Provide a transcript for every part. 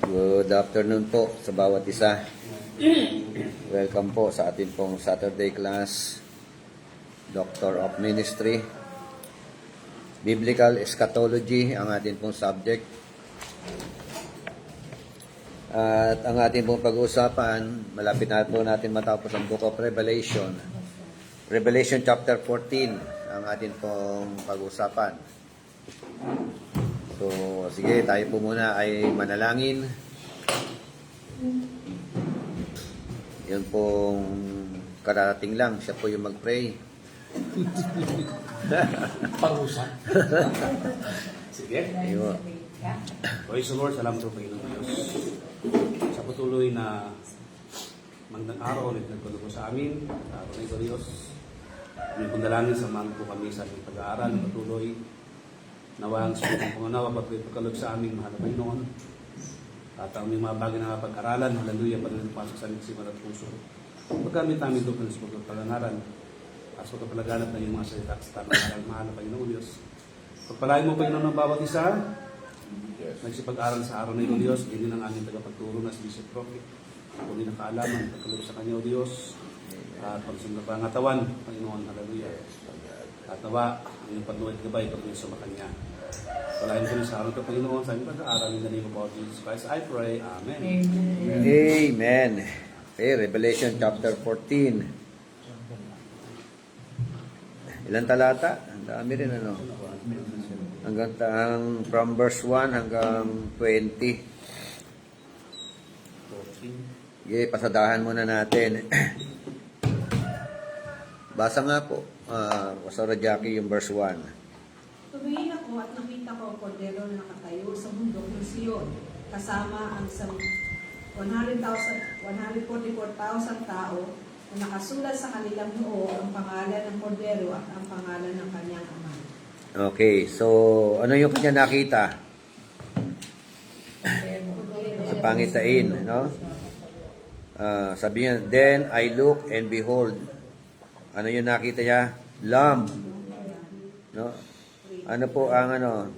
Good afternoon po sa bawat isa. Welcome po sa ating pong Saturday class, Doctor of Ministry. Biblical Eschatology ang ating pong subject. At ang ating pong pag-uusapan, malapit na po natin matapos ang Book of Revelation. Revelation chapter 14 ang ating pong pag-uusapan. So, sige, tayo po muna ay manalangin. Yun pong kararating lang. Siya po yung mag-pray. Parusa. Sige. Ayun. Praise the Lord. Salamat po Panginoon Diyos. Sa patuloy na magandang araw ulit nagkulo po sa amin. Araw na ito Diyos. May pagdalangin samahan po kami sa ating pag-aaral. Patuloy. Nawa ang sumutang pangunawa, pagkakalog sa aming mahal na Panginoon. At ang mga bagay na pag-aralan, hallelujah, panunipasok sa aming siman at puso. Pagkamit namin ito sa pagkapalangaran, at sa pagkapalaganap na yung mga salita sa tamang aral, mahal na Panginoon Diyos. Pagpalain mo Panginoon ng bawat isa, nagsipag-aral sa araw na ito Diyos, hindi ng aming tagapagturo na si Bishop Prophet, kundi na kaalaman, pagkalog sa Kanya o Diyos, at pagsunod na pangatawan, Panginoon, hallelujah. At nawa, ang iyong pagluwit gabay, patuloy sa Kanya. Palain ko rin sa araw ka, Panginoon, sa aming pag-aaral in the name of our Jesus Christ. I pray. Amen. Amen. Amen. Okay, Revelation chapter 14. Ilan talata? Ang dami rin ano. Hanggang from verse 1 hanggang 20. Okay, pasadahan muna natin. Basa nga po. Pastora Jackie yung verse 1. Tumingin ako at nakita ko ang kordero na nakatayo sa bundok ng Siyon, kasama ang 144,000 tao na nakasulat sa kanilang noo ang pangalan ng kordero at ang pangalan ng kanyang ama. Okay, so ano yung kanya nakita? Sa pangitain, no? Sabi niya, then I look and behold. Ano yung nakita niya? Lamb. No? Ano po ang ano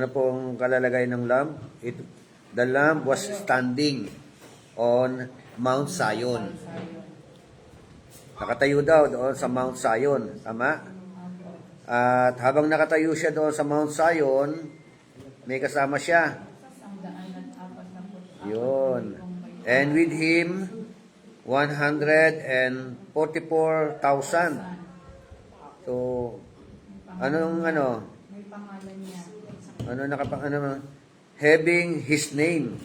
po ang kalalagay ng lamb? The lamb was standing on Mount Zion. Nakatayo daw doon sa Mount Zion. Tama? At habang nakatayo siya doon sa Mount Zion, may kasama siya. Yun. And with him, 144,000. So, anong May pangalan niya. having his name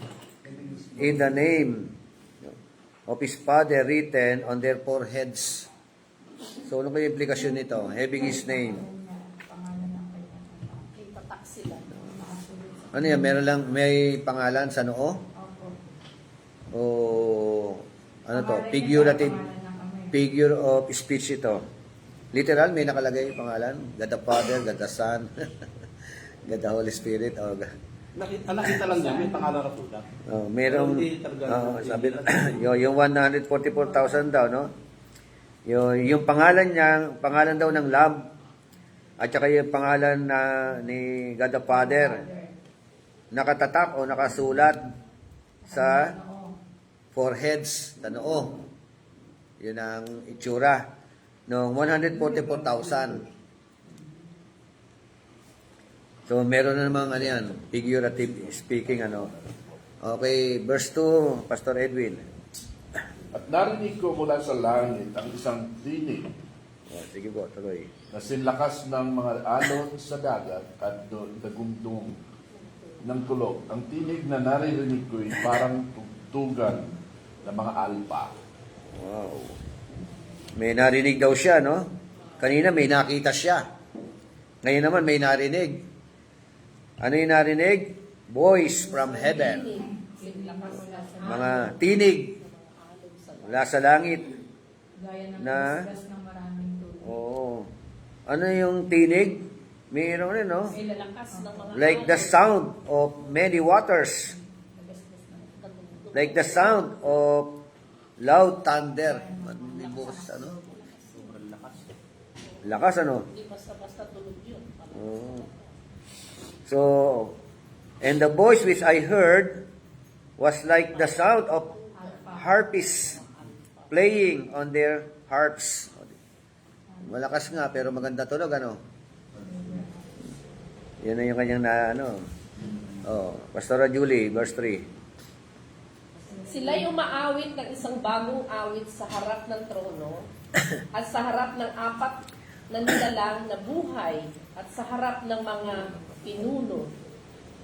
in the name of his Father written on their foreheads. So, ano kaya implikasyon nito? Having his name. Itatak sila. Ano yan? May pangalan sa noo? O ano to? Figure of speech ito. Literal, may nakalagay yung pangalan. God the Father, God the Son, God the Holy Spirit. Nakita lang niya, may pangalan na tulad. Merong, sabi, yung 144,000 daw, no? Yung pangalan niya, pangalan daw ng Lamb, at saka yung pangalan ni God the Father, nakatatak o nakasulat sa foreheads, sa noo. Yun ang itsura ng 144,000. So, meron na namang figurative speaking, Okay, verse 2, Pastor Edwin. At narinig ko mula sa langit ang isang tinig Sige po, tuloy. na sinlakas ng mga alon sa dagat at dagundong ng tulog. Ang tinig na naririnig ko ay parang tugtugan ng mga alpa. Wow. May narinig daw siya, no? Kanina may nakita siya. Ngayon naman may narinig. Ano yung narinig? Voice from heaven. Mga tinig mula sa langit. Na, oo. Ano yung tinig? Mayroon rin, no? Like the sound of many waters. Like the sound of loud thunder. Yung boses, Lakas, Hindi basta-basta tulog yun. So, and the voice which I heard was like the sound of harpists playing on their harps. Malakas nga, pero maganda tunog, ano? Yan na yung kanyang Pastora Julie, verse 3. Sila'y umaawit ng isang bagong awit sa harap ng trono at sa harap ng apat na nilalang na buhay at sa harap ng mga pinuno.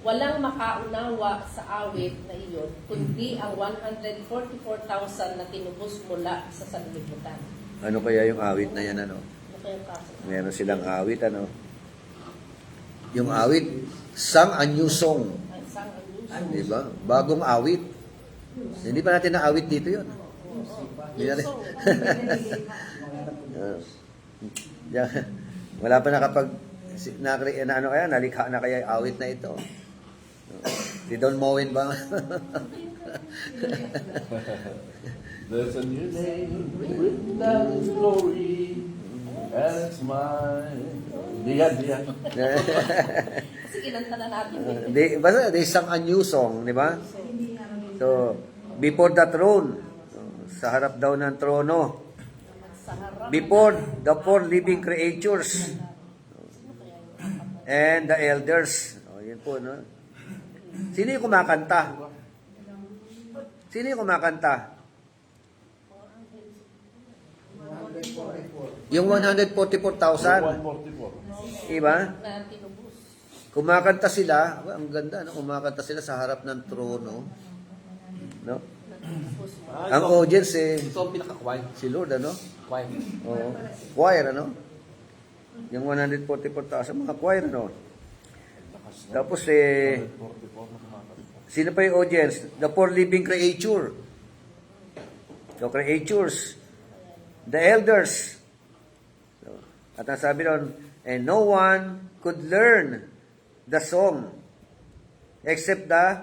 Walang makaunawa sa awit na iyon, kundi ang 144,000 na tinubos mula sa sanlibutan. Ano kaya yung awit na yan, ano? Ano kayong kaso? Meron silang awit, ano? Yung awit, sang a new song. Ay, sang ang news. Di ba? Bagong awit. Hindi pa natin na-awit dito yun. Hindi Yung natin. song. Wala pa nakapag nalikha na kaya yung awit na ito. Si Don Moen ba? There's a new name written down in glory, and it's mine. Diyan. Kasi kinanta na natin. Basta they sang a new song, di ba? So, before the throne, sa harap daw ng trono, Sa harap. before the four living creatures and the elders. Yun po, no? Sino yung kumakanta? Sino yung kumakanta? Yung 144,000. 144. Diba? Na tinubos. Kumakanta sila. Ang ganda, no? Kumakanta sila sa harap ng trono. No? Ang audience, Ito ang pinaka-choir. si Lord, ano? Choir. Oo. Choir, ano? Yung 144,000, mga choir, no? Tapos, 144 na kumakanta. sino pa yung audience? The four living creature. The creatures. The elders. So, at ang sabi doon, and no one could learn the song except the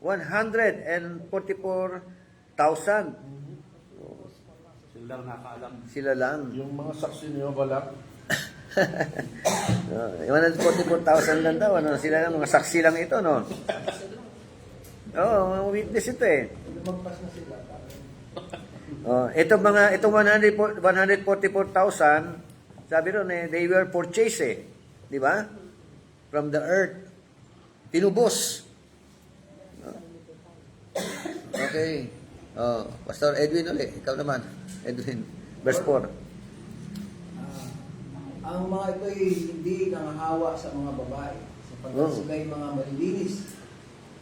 144,000. Sila lang nakakaalam. Sila lang. Yung mga saksi niyo ba lang? 144,000 lang daw. Ano? Sila lang, mga saksi lang ito, no? Oo, mga witness ito eh. Itong 144,000, sabi ron they were purchased di ba? From the earth. Tinubos. Okay. Pastor Edwin ulit, ikaw naman. Edwin, verse 4. Ang mga ito'y hindi nangahawa sa mga babae, sapagkat sila'y mga malilinis.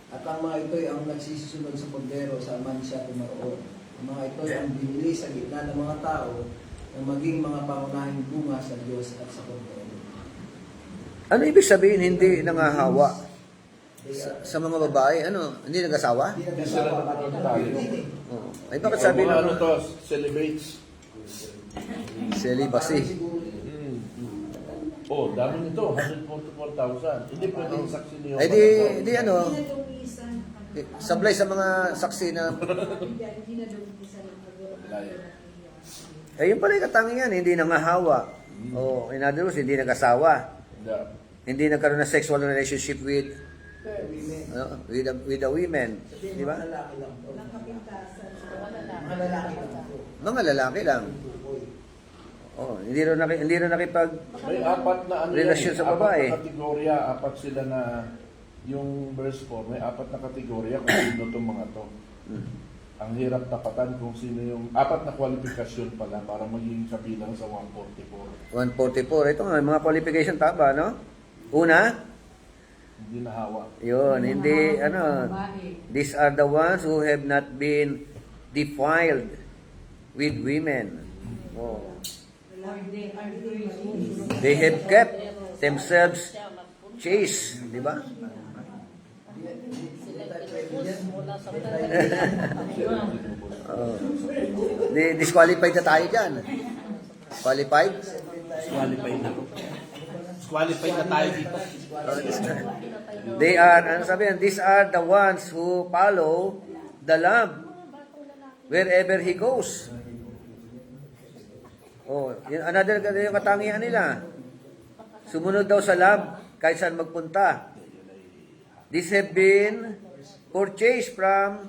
At ang mga ito'y ang nagsisisunod sa pundero sa man siya tumaroon. Ang mga ito'y ang binili sa gitna ng mga tao na maging mga pangunahing bunga sa Diyos at sa pundero. Ano ibig sabihin hindi nangahawa sa mga babae? Ano, hindi nag-asawa? Hindi Hindi sila nagkasawa. nakapagtayo. Oo. Ay bakit sabi Mga ano naman to, celibates. celibacy? Oh, dami nito, 144,000. Hindi pwedeng saksi niyo. Ay di ano, Hindi na lumisan. sablay sa mga saksi na Hindi na lumisan ng yun pala yung katangian, hindi nangahawa. O in other words, hindi nag-asawa. Yeah. Hindi nagkaroon ng sexual relationship with the women. Di ba? Mga lalaki lang. Ng kapintasan. Mga lalaki lang. Mga lalaki lang. Oh, hindi rin nakipag May apat na ano relasyon sa babae. Apat na kategorya, apat sila na yung verse 4, may apat na kategorya kung sino itong mga to. Ang hirap tapatan kung sino yung apat na kwalifikasyon pala para maging kabilang sa 144. 144. Ito nga, mga qualification tama, no? Una, Hindi nahawa. yun, hindi, these are the ones who have not been defiled with women. Oh. They have kept themselves chaste, di ba? Mula sa Disqualified na tayo dyan. Qualified? Qualified na. Qualified na tayo dito. They are, ano sabi yan, these are the ones who follow the Lamb wherever He goes. Oh, yun, another yung katangian nila. Sumunod daw sa Lamb kahit saan magpunta. These have been purchased from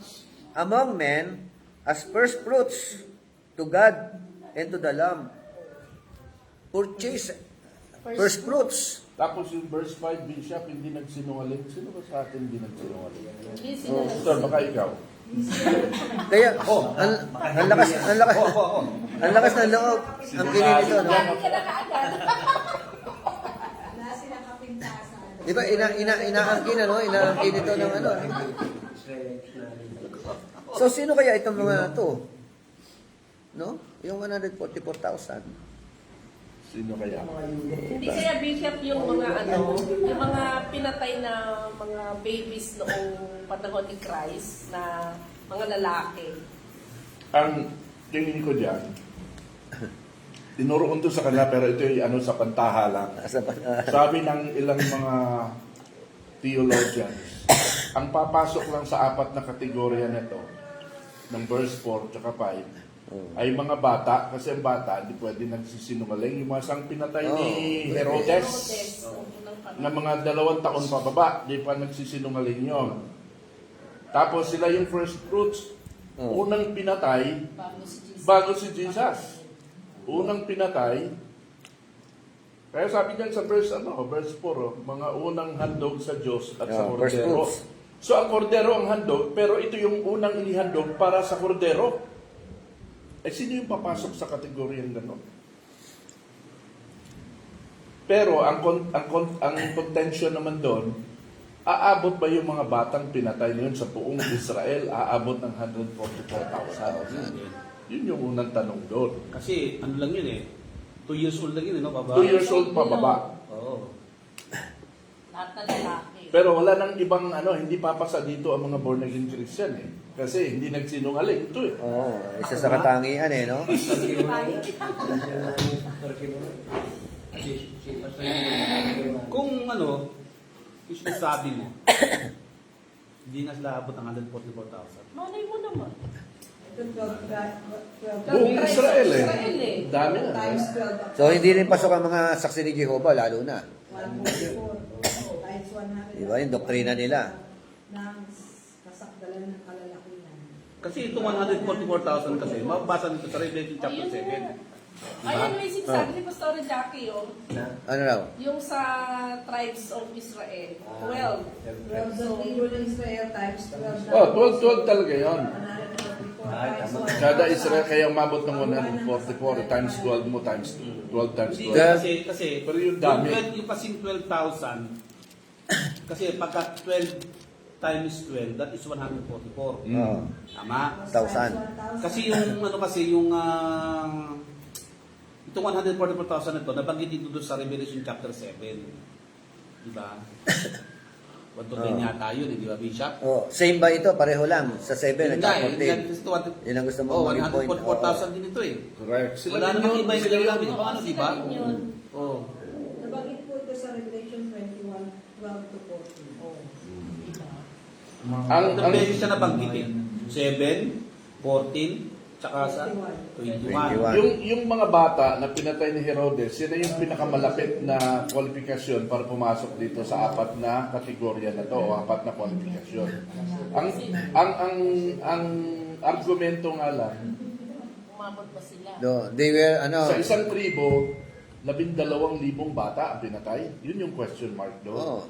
among men as first fruits to God and to the Lamb. Purchase first fruits. Tapos yung verse 5, Bishop, hindi nagsinungaling. Sino ba sa atin hindi nagsinungaling? Hindi sila Sir, baka ikaw. Kaya, ang lakas ng loob. Ang kinin nito, no? Lagi ka na kaagad. Wala silang kapintasan. Di ba, inaangkin, ano? Inaangkin ito ng ano. So, sino kaya itong mga to? No? Yung 144,000. Sino kaya? Hindi kaya Bishop yung mga yung mga pinatay na mga babies noong panahon ni Christ na mga lalaki. Ang tingin ko dyan, tinuroon to sa kanila pero ito yung ano sa pantaha lang. Sabi ng ilang mga theologians, ang papasok lang sa apat na kategorya nito, ng verse 4 tsaka 5, ay mga bata, kasi ang bata hindi pwede nagsisinungaling. Yung mga sang pinatay ni Herodes, na mga 2 taon pababa, di pa nagsisinungaling yun. Tapos sila yung first fruits, unang pinatay, bago si Jesus. Unang pinatay, kaya sabi niyan sa verse 4, mga unang handog sa Diyos at sa first kordero. fruits. So ang kordero ang handog, pero ito yung unang inihandog para sa kordero. Eh, sino yung papasok sa kategoryang gano'n? Pero ang contention naman doon, aabot ba yung mga batang pinatay niyon sa buong Israel? Aabot ng 144,000? Yun yung unang tanong doon. Kasi ano lang yun eh. 2 years old lang yun, no? Baba. 2 years old pababa. Oo. Lahat na lalaki. Pero wala nang ibang hindi papasa dito ang mga born again Christian eh. Kasi hindi nagsinungaling ito eh. Oo, isa sa katangian eh, no? Kung yung sinasabi mo, hindi na sila abot ng 144,000. Malay mo naman. Buong Israel eh. Israel eh. Dami na. Times 12. So, hindi rin pasok ang mga saksi ni Jehovah, lalo na. 144. Times 100. Di ba? Yung doktrina nila. Ng kasakdalan ng kalalakihan. Kasi itong 144,000 kasi, mababasa nito sa Revelation chapter 7. Ayun, may sinasabi ni Pastor Jackie, Ano raw? yung sa tribes of Israel, 12. 12 the people in Israel times 12. Oh, 12 talaga yun. 144 times 100. Kada Israel kaya umabot ng 144 times 12 mo times 12 times Hindi 12. kasi Pero yung dami. yung kasing 12,000, kasi pagka 12 times 12, that is 144. Oo. Tama? 1,000. Kasi yung itong 144,000 na ito, nabanggit dito doon sa Revelation chapter 7. Di ba? 129 yata yun, di ba, Bishop? Oh, same ba ito? Pareho lang. Sa 7 at Yun nga, yun 14. Yun ang gusto mo maging point. 144,000 din ito eh. Correct. Wala namang iba yung sinabi ng ano, di ba? Sila din yun. Oo. Nabanggit po ito sa Revelation 21, 12 to 14. Ang Ang beses siya nabanggitin. 7, 14, tsaka sa 21. yung mga bata na pinatay ni Herodes, sila yung pinakamalapit na kwalifikasyon para pumasok dito sa apat na kategorya na to o apat na kwalifikasyon. Ang argumento nga lang, Umabot ba sila? No, they were, sa isang tribo, 12,000 bata ang pinatay. Yun yung question mark doon. Oh.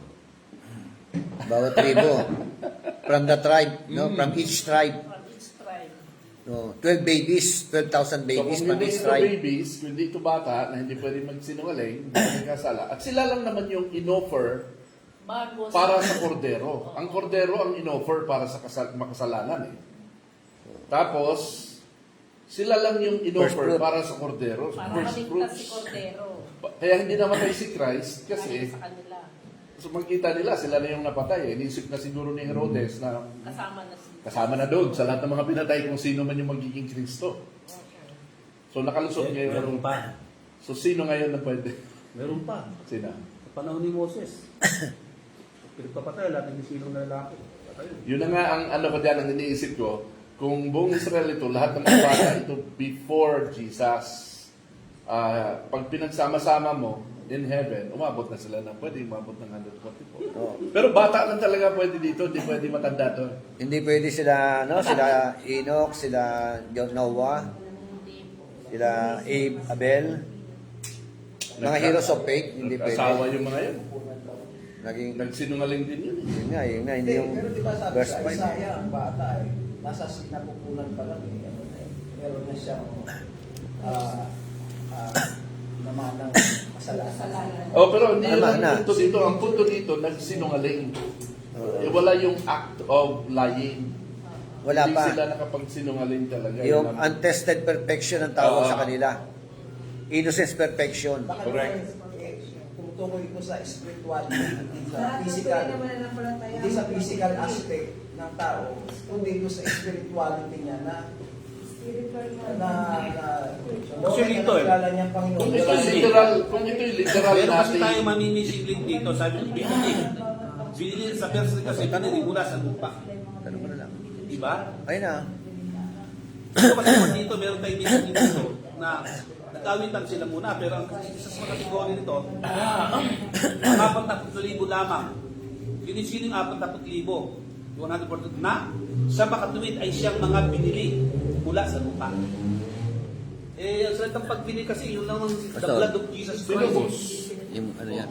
Bawat tribo. From the tribe, no? From each tribe. From each tribe. No, 12 babies, 12,000 babies So from kung hindi each ito tribe. babies, kung hindi ito bata na hindi pwede magsinungaling, hindi magkasala. At sila lang naman yung inoffer Bago para sa kordero. Ang kordero ang inoffer para sa makasalanan eh. Tapos, sila lang yung First inoffer fruit. para sa kordero. para First maligtas fruits. si Cordero. Kaya hindi namatay si Christ kasi Sa kanila. so magkita nila, sila na yung napatay. Inisip na siguro ni Herodes na Kasama na sila. kasama na doon sa lahat ng mga pinatay kung sino man yung magiging Kristo. So nakalusot ngayon. Meron pa. So sino ngayon na pwede? Meron pa. Sina? Sa panahon ni Moses. Pinagpapatay lahat ng silong na lalaki. Patay. Yun na nga ang ano ko dyan, ang iniisip ko, kung buong Israel ito, lahat ng mga bata ito before Jesus, pag pinagsama-sama mo, in heaven, umabot na sila ng pwede umabot ng 144. Oo. Pero bata lang talaga pwede dito, hindi pwede matanda to. Hindi pwede sila, no? Sila Enoch, sila Noah, sila Abe, Abel. Mga heroes of faith, hindi Asawa pwede. yung mga yun. Naging, Nagsinungaling din yun. yun nga, hindi yung Pero di ba sabi verse sa 5. Isaiah, ang bata nasa sinapupunan pa lang meron na siyang naman ng kasalanan. Oh, pero hindi Tama lang na. ang punto dito. Ang punto dito, nagsinungaling. Wala yung act of lying. Wala Hindi pa. sila nakapagsinungaling talaga. Yung Yun ang- untested perfection ang tawag Oo. sa kanila. Innocence perfection. Baka Correct. tumutukoy ito sa spirituality, hindi sa Lahat ng physical, tunay na mananampalataya. hindi sa physical aspect ng tao, kundi ito sa spirituality niya na Actually, ito eh. nakilala niya ang Panginoon. Kung ito'y literal, kung ito'y literal Meron kasi natin, tayo mamimisigling dito, sabi ng binili. Binili sa verse kasi kanina mula sa lupa. Ano mo na lang. Diba? Ayun na. So kasi pag dito, meron tayong binili dito na nagkawitan sila muna, pero ang isa sa mga kategori nito, ang 40,000 lamang. Sining 40,000. 140 na sa makatuwid ay siyang mga binili mula sa lupa. Eh, ang salitang pagbili kasi, yun lang ang the Pastor. blood of Jesus tinubos. Christ. Yung ano yan.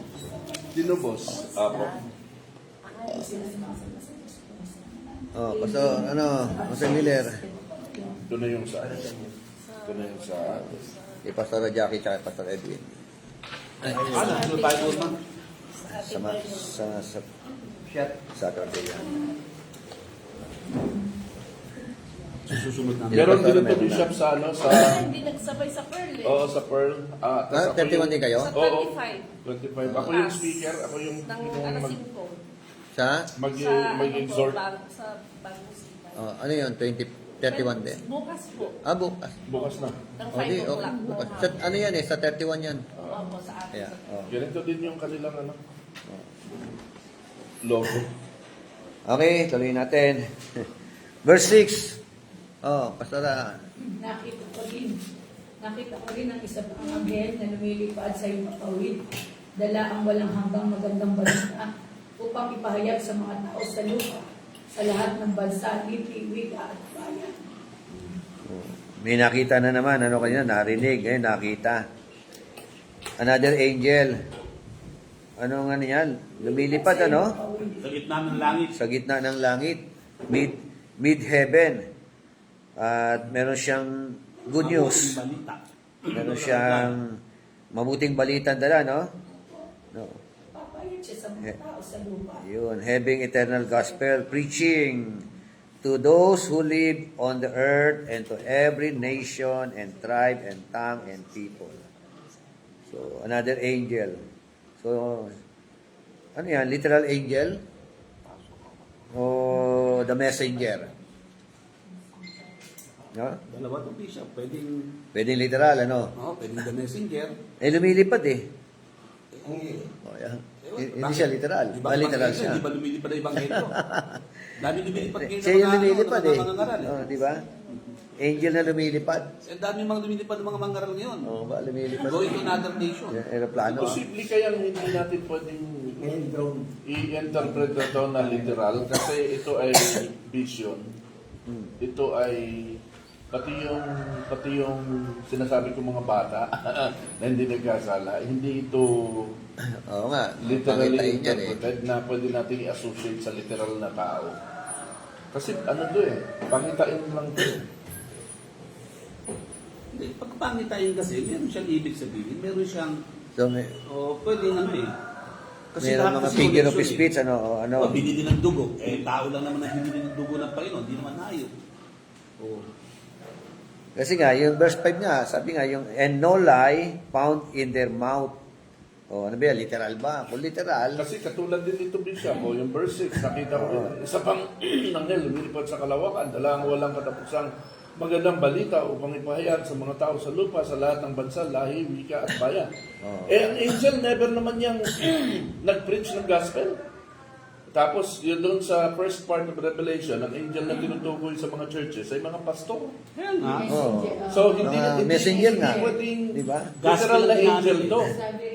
Tinubos. Apo. Oh, Pastor, ano, Jose Miller. Ito na yung sa Ito na yung sa Kay Pastor Jackie at Pastor Edwin. Ano, ano tayo doon, ma'am? Sa Saturday yan. Susunod namin. Meron din ito Meron na. Bishop sa ano, sa Hindi nagsabay sa Pearl eh. Oo, sa Pearl. Tas ako 31 din kayo? Sa Oo. 25. 25. Ako yung speaker, ako yung Ng yung alas mag 5. Sa? mag-exhort. Sa bagong sipan. Ano yun? 31 din. Bukas po. Bukas. Bukas na. Ng O di, 5 o'clock. bukas. Sa, ano yan eh, sa 31 yan. Opo, sa atin. Kaya, oh. Ganito din yung kanilang ano. Logo. Okay, tuloy natin. Verse 6. Oh, Pastora. Nakita ko rin ang isa pang anghel na lumilipad sa iyong kapawid. Dala ang walang hanggang magandang balita upang ipahayag sa mga tao sa lupa, sa lahat ng bansa, lipi, wika at bayan. May nakita na naman. Ano kanina? Narinig. Nakita. Another angel. Ano nga niyan? Lumilipad, ano? Sa gitna ng langit. Sa gitna ng langit. Mid-heaven. At meron siyang good news. Mabuting balita. Meron siyang mabuting balita dala, no? No. Papayag siya sa mga tao sa lupa. Yun, having eternal gospel, preaching to those who live on the earth and to every nation and tribe and tongue and people. So, another angel. So, ano yan? Literal angel? O the messenger? No? Dalawa to bishop. Pwedeng, Pwedeng literal, ano? pwedeng the messenger. Lumilipad eh. Eh, Oh, yeah. bakit? Hindi siya literal. Di ba Literal ebanghelyo? siya. Di ba lumilipad na ebanghelyo? Dami lumilipad ngayon Siya yung ng lumilipad mga eh. mangangaral Oh, di ba? Angel na lumilipad. Eh, dami mga lumilipad ng mga mangangaral ngayon. Oh, ba lumilipad? Going to another nation. Yung aeroplano. Posible kayang hindi natin pwedeng i-interpret ito na literal kasi ito ay vision. Ito ay pati yung sinasabi kong mga bata na hindi nagkasala, hindi ito Oo nga. literally Pakitain yan eh. interpreted na pwede natin i-associate sa literal na tao. Kasi ano to eh, pangitain lang to eh. Hindi, pagpangitain kasi, meron siyang ibig sabihin. Meron siyang, So, may, pwedeng ano eh. meron lahat mga kasi figure of connection eh. speech, ano, o ano. Binili ng dugo. Eh, tao lang naman ang hinili ng dugo ng Panginoon. Hindi naman hayop. Oh. Kasi nga, yung verse 5 nga, sabi nga, yung, and no lie found in their mouth. O, ano ba yan? Literal ba? Kung literal, Kasi katulad din ito, Bishop, o yung verse 6, nakita ko rin, isa pang nangyel, lumilipad sa kalawakan, dala ang walang katapusang magandang balita upang ipahayag sa mga tao sa lupa, sa lahat ng bansa, lahi, wika at bayan. Oo. Eh, ang angel never naman niyang nag-preach ng gospel. Tapos, yun doon sa first part of Revelation, ang angel na tinutukoy sa mga churches ay mga pastor. Kaya nga. Oh. So, hindi Mga messenger nga. pwedeng Di ba? literal na Gospel angel natin. to.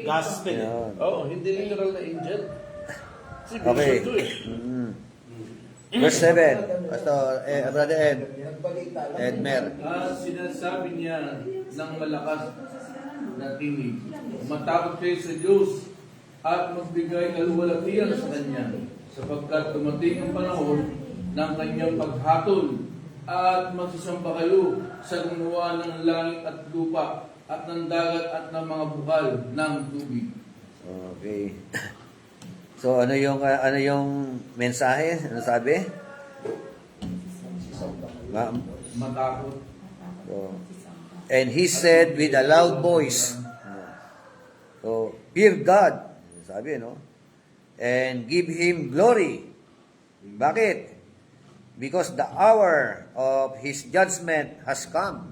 Gospel. Yun. Oo, hindi literal na angel. Kasi Okay. vision to eh. Verse 7. Pastor, Brother Ed. Nagbalita lang. Edmer. Sinasabi niya ng malakas na tinig, matakot kayo sa Diyos at magbigay kaluwalhatian sa Kanya, sapagkat dumating ang panahon ng Kanyang paghatol at magsasamba kayo sa gumawa ng langit at lupa at ng dagat at ng mga bukal ng tubig. Okay. So ano yung mensahe? Ano sabi? Matakot. So, and he said with a loud voice, so, fear God, sabi, no? And give Him glory. Bakit? Because the hour of His judgment has come.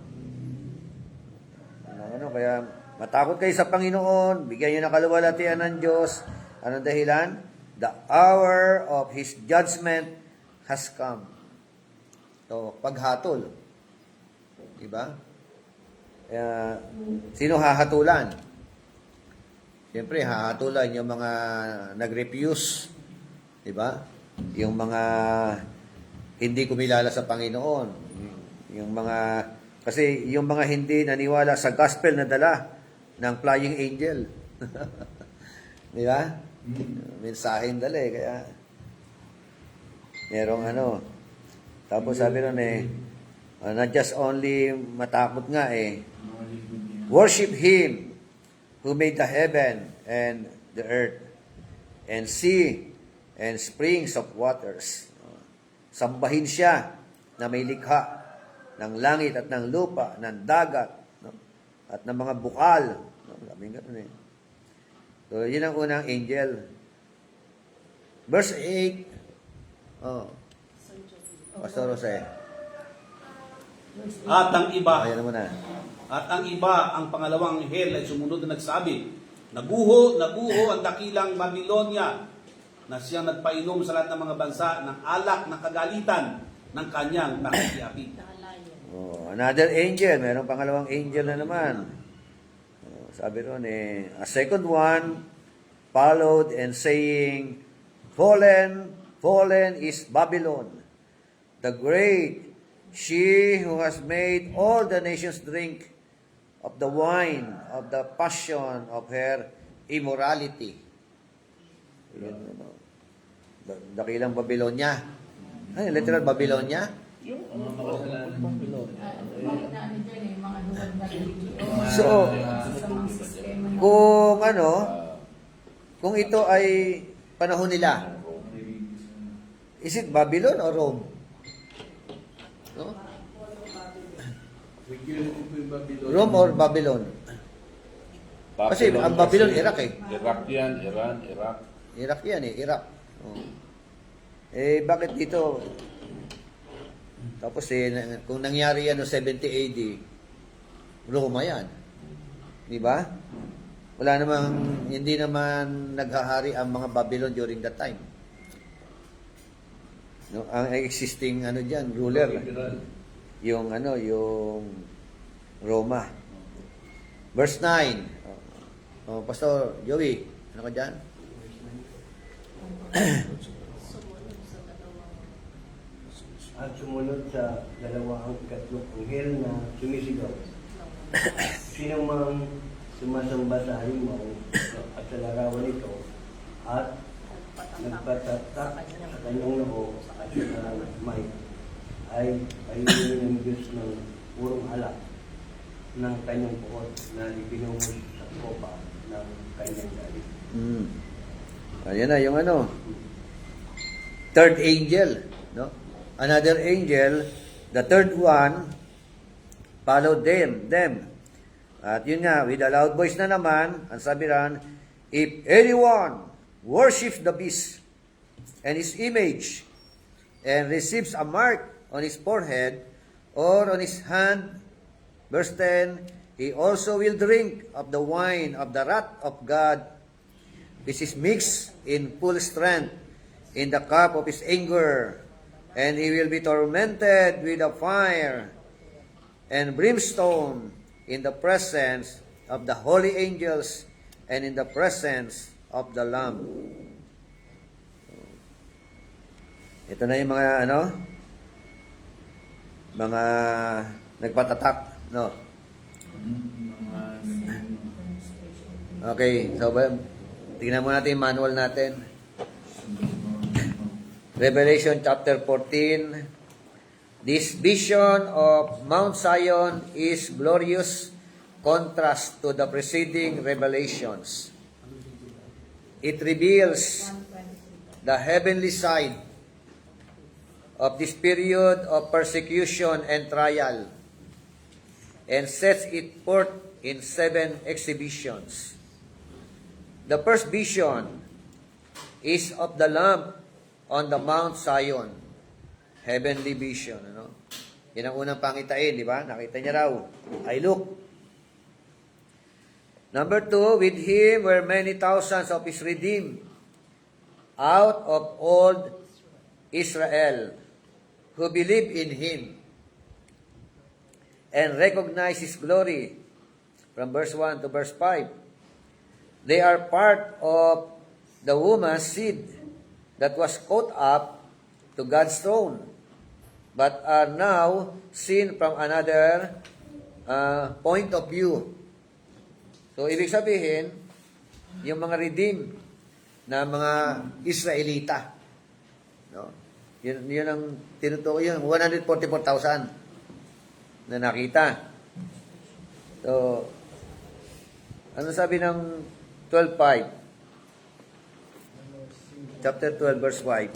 Kaya matakot kayo sa Panginoon, bigyan nyo ng kaluwalhatian ng Diyos. Anong dahilan? The hour of His judgment has come. So, paghatol. Diba? Sino hahatulan? Siyempre, hahatulan yung mga nag-refuse. Diba? Yung mga hindi kumilala sa Panginoon. Yung mga, kasi yung mga hindi naniwala sa gospel na dala ng flying angel. Diba? Mensaheng dala eh. Kaya, merong ano. Tapos sabi nun not just only matakot nga worship Him who made the heaven and the earth and sea and springs of waters. Sambahin siya na may likha ng langit at ng lupa, ng dagat, no? At ng mga bukal. No? Sabi nga nun So, yun ang unang angel. Verse 8. Pastor Jose. At ang iba, Ayan mo na. ang pangalawang anghel ay sumunod na nagsabi, Naguho ang dakilang Babilonia na siyang nagpainom sa lahat ng mga bansa ng alak ng kagalitan ng kanyang pakikiapid. Another angel. Mayroong pangalawang angel na naman. Sabi ron a second one followed and saying, Fallen is Babylon, the great, she who has made all the nations drink of the wine of the passion of her immorality. Dakilang Babylonia. Ay, literal Babylonia? Yung mga makasalanan ng Pilon. Mga ano dyan mga duwag na religion. So, Sa mga sistema na. kung ito ay panahon nila, is it Babylon or Rome? No? Rome or Babylon? Kasi ang Babylon, Iraq Iraq yan, Iran, Iraq. Iraq yan Iraq. Oh. Bakit dito? Tapos kung nangyari yan no 70 AD, Roma yan. Di ba? Hindi naman naghahari ang mga Babylon during that time. No, ang existing diyan, ruler. Yung Roma. Verse 9. Pastor Joey, ano ka dyan? At sumunod sa dalawang ikatlong anghel na sumisigaw. Sino mang sumasamba sa halimaw at sa larawan nito at nagpatatak sa kanyang noo at sa may ay ayunin ng Diyos ng purong alak ng kanyang puot na ipinungos sa kopa ng kanyang galit. Ayan na yung third angel, no? Another angel, the third one, followed them. At yun nga, with a loud voice na naman, ang sabi ran, if anyone worships the beast and his image and receives a mark on his forehead or on his hand, verse 10, he also will drink of the wine of the wrath of God, which is mixed in full strength in the cup of his anger, and he will be tormented with a fire and brimstone in the presence of the holy angels and in the presence of the Lamb. Ito na yung mga mga nagpatatak, no? Okay, so tingnan mo natin yung manual natin. Revelation chapter 14. This vision of Mount Zion is glorious contrast to the preceding revelations. It reveals the heavenly side of this period of persecution and trial and sets it forth in 7 exhibitions. The first vision is of the Lamb on the Mount Zion. Heavenly vision, Yan ang unang pangitain, di ba? Nakita niya raw. I look. Number 2, with him were many thousands of his redeemed out of old Israel who believe in him and recognize his glory. From verse 1 to verse 5. They are part of the woman's seed that was caught up to God's throne, but are now seen from another point of view. So, ibig sabihin, yung mga redeemed na mga Israelita, no? Yun ang tinutukoy yun, 144,000 na nakita. So, ano sabi ng 12:5? Chapter 12, verse 5.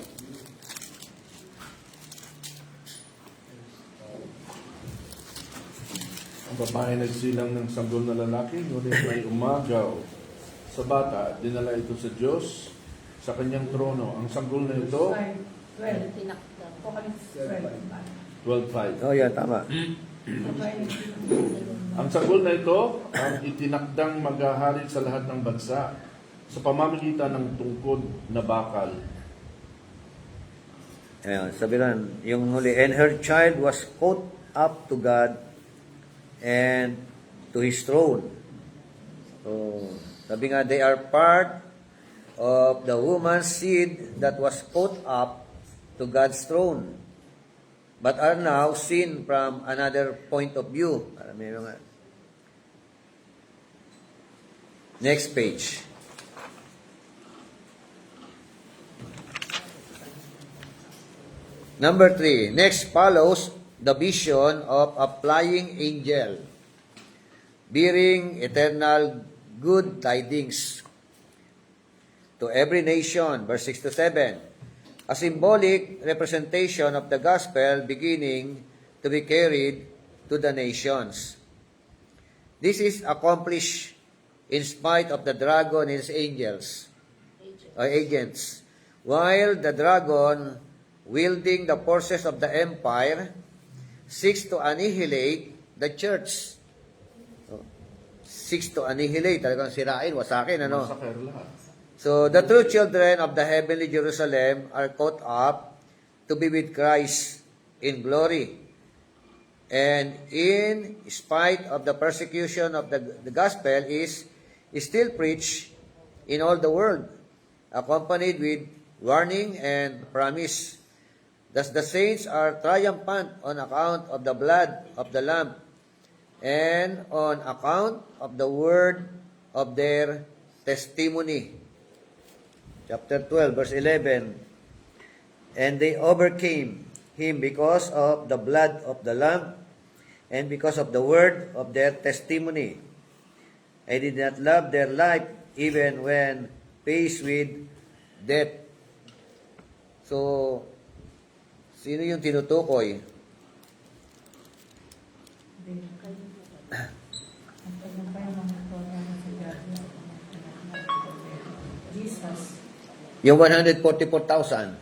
Ang babae nagsilang ng sanggol na lalaki, ngunit may umagaw sa bata at dinala ito sa Diyos sa kanyang trono. Ang sanggol na ito, 12. Tinakdang. Apocalypse 12. 12:5. Oh, yan, tama. Ang sanggol na ito ang itinakdang maghahari sa lahat ng bansa sa pamamagitan ng tungkod na bakal. Ayan, sabi lang, yung huli, and her child was caught up to God and to his throne. So, sabi nga, they are part of the woman's seed that was caught up to God's throne, but are now seen from another point of view. May mga... Next page. Number 3. Next follows the vision of a flying angel bearing eternal good tidings to every nation. Verse 6 to 7. A symbolic representation of the gospel beginning to be carried to the nations. This is accomplished in spite of the dragon and his agents. While the dragon, wielding the forces of the empire, seeks to annihilate the church. Seeks to annihilate, talagang sirain, wasakin, Masakir lahat. So, the true children of the heavenly Jerusalem are caught up to be with Christ in glory. And in spite of the persecution of the gospel is still preached in all the world, accompanied with warning and promise. Thus the saints are triumphant on account of the blood of the Lamb and on account of the word of their testimony. Chapter 12, verse 11. And they overcame him because of the blood of the Lamb and because of the word of their testimony. I did not love their life even when faced with death. So, sino yung tinutukoy? Jesus. Yung 144,000.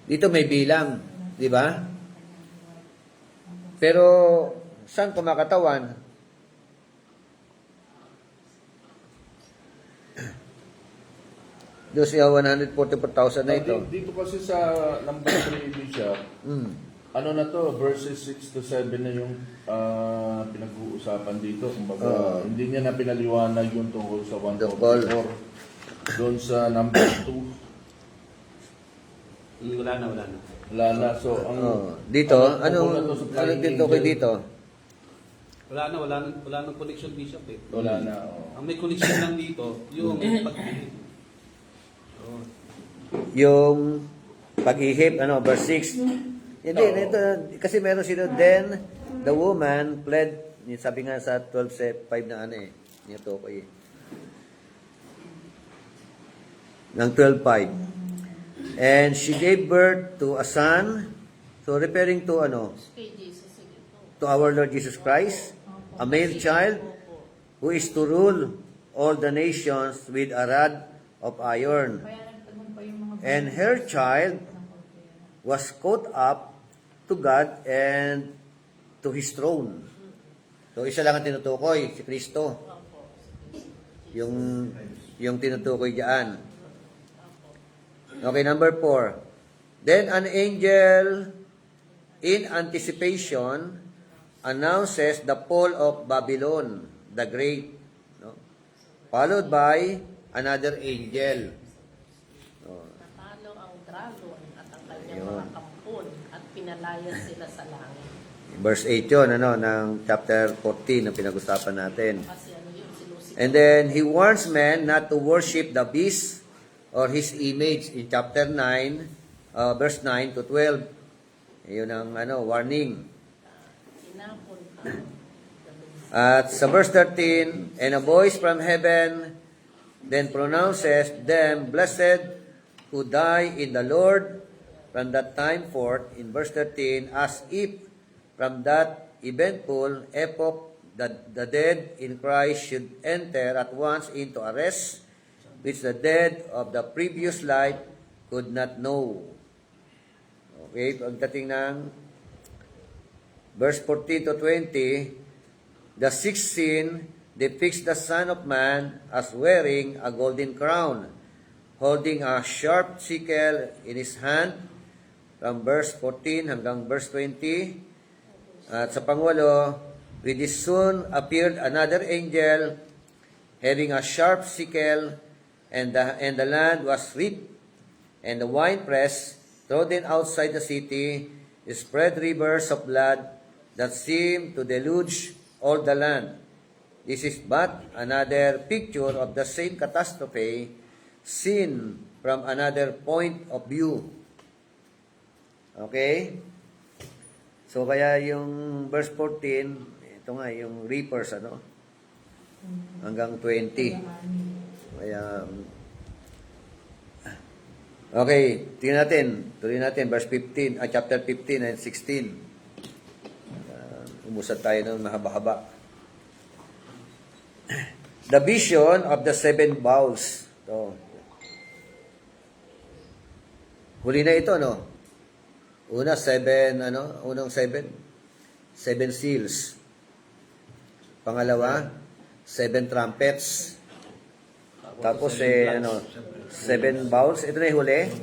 Dito may bilang, di ba? Pero, saan kumakatawan? Doon siya 144,000 na ito. Dito kasi sa number 3, Bishop, Mm. ano na to, verses 6 to 7 na yung pinag-uusapan dito. Kumbaga, hindi niya na pinaliwanag yung tungkol sa 144. Doon sa number 2, Wala na. wala na. So, ang... Dito, tungkol na to sa flying dito angel, dito? Wala nang connection, Bishop eh. Wala na. Oh. Ang may connection lang dito, yung pag-ibig. Yung pag-ihip, verse 6. Hindi, ito, kasi meron sino, then the woman pled, sabi nga sa 12:5 na nito ko ng 12:5. And she gave birth to a son, so referring to Kay Jesus, sige po. to our Lord Jesus Christ, a male child who is to rule all the nations with a rod of iron. Kaya nagtagumpay yung mga And her child was caught up to God and to His throne. So, isa lang ang tinutukoy, si Kristo. Yung tinutukoy diyan. Okay, number 4. Then an angel in anticipation announces the fall of Babylon the Great, no? Followed by another angel. Natalo ang dragon at ang kanyang Ayun. mga kampon at pinalaya sila sa langit. Verse 8 yun, ng chapter 14 na pinag-usapan natin. Kasi yun, si Lucifer. And then, he warns men not to worship the beast or his image in chapter 9, verse 9 to 12. Yun ang warning. Tinapon ka. At sa verse 13, and a voice from heaven then pronounces them blessed who die in the Lord from that time forth, in verse 13, as if from that eventful epoch the dead in Christ should enter at once into a rest which the dead of the previous life could not know. Okay, pagdating ng verse 14 to 20, the sixth scene depicts the Son of Man as wearing a golden crown, holding a sharp sickle in his hand, from verse 14 hanggang verse 20. At sa pangwalo, with this soon appeared another angel, having a sharp sickle, and the land was reaped, and the winepress, trodden outside the city, spread rivers of blood that seemed to deluge all the land. This is but another picture of the same catastrophe seen from another point of view. Okay? So, kaya yung verse 14, ito nga, yung reapers, hanggang 20. Kaya, okay, tingnan natin. Tuloy natin, verse 15, chapter 15 and 16. Umusad tayo ng mahaba-haba. The vision of the 7 bowls. Ito. Huli na ito, no? Unang 7 seals. Pangalawa, 7 trumpets. Tapos 7 bowls. Ito na yung huli.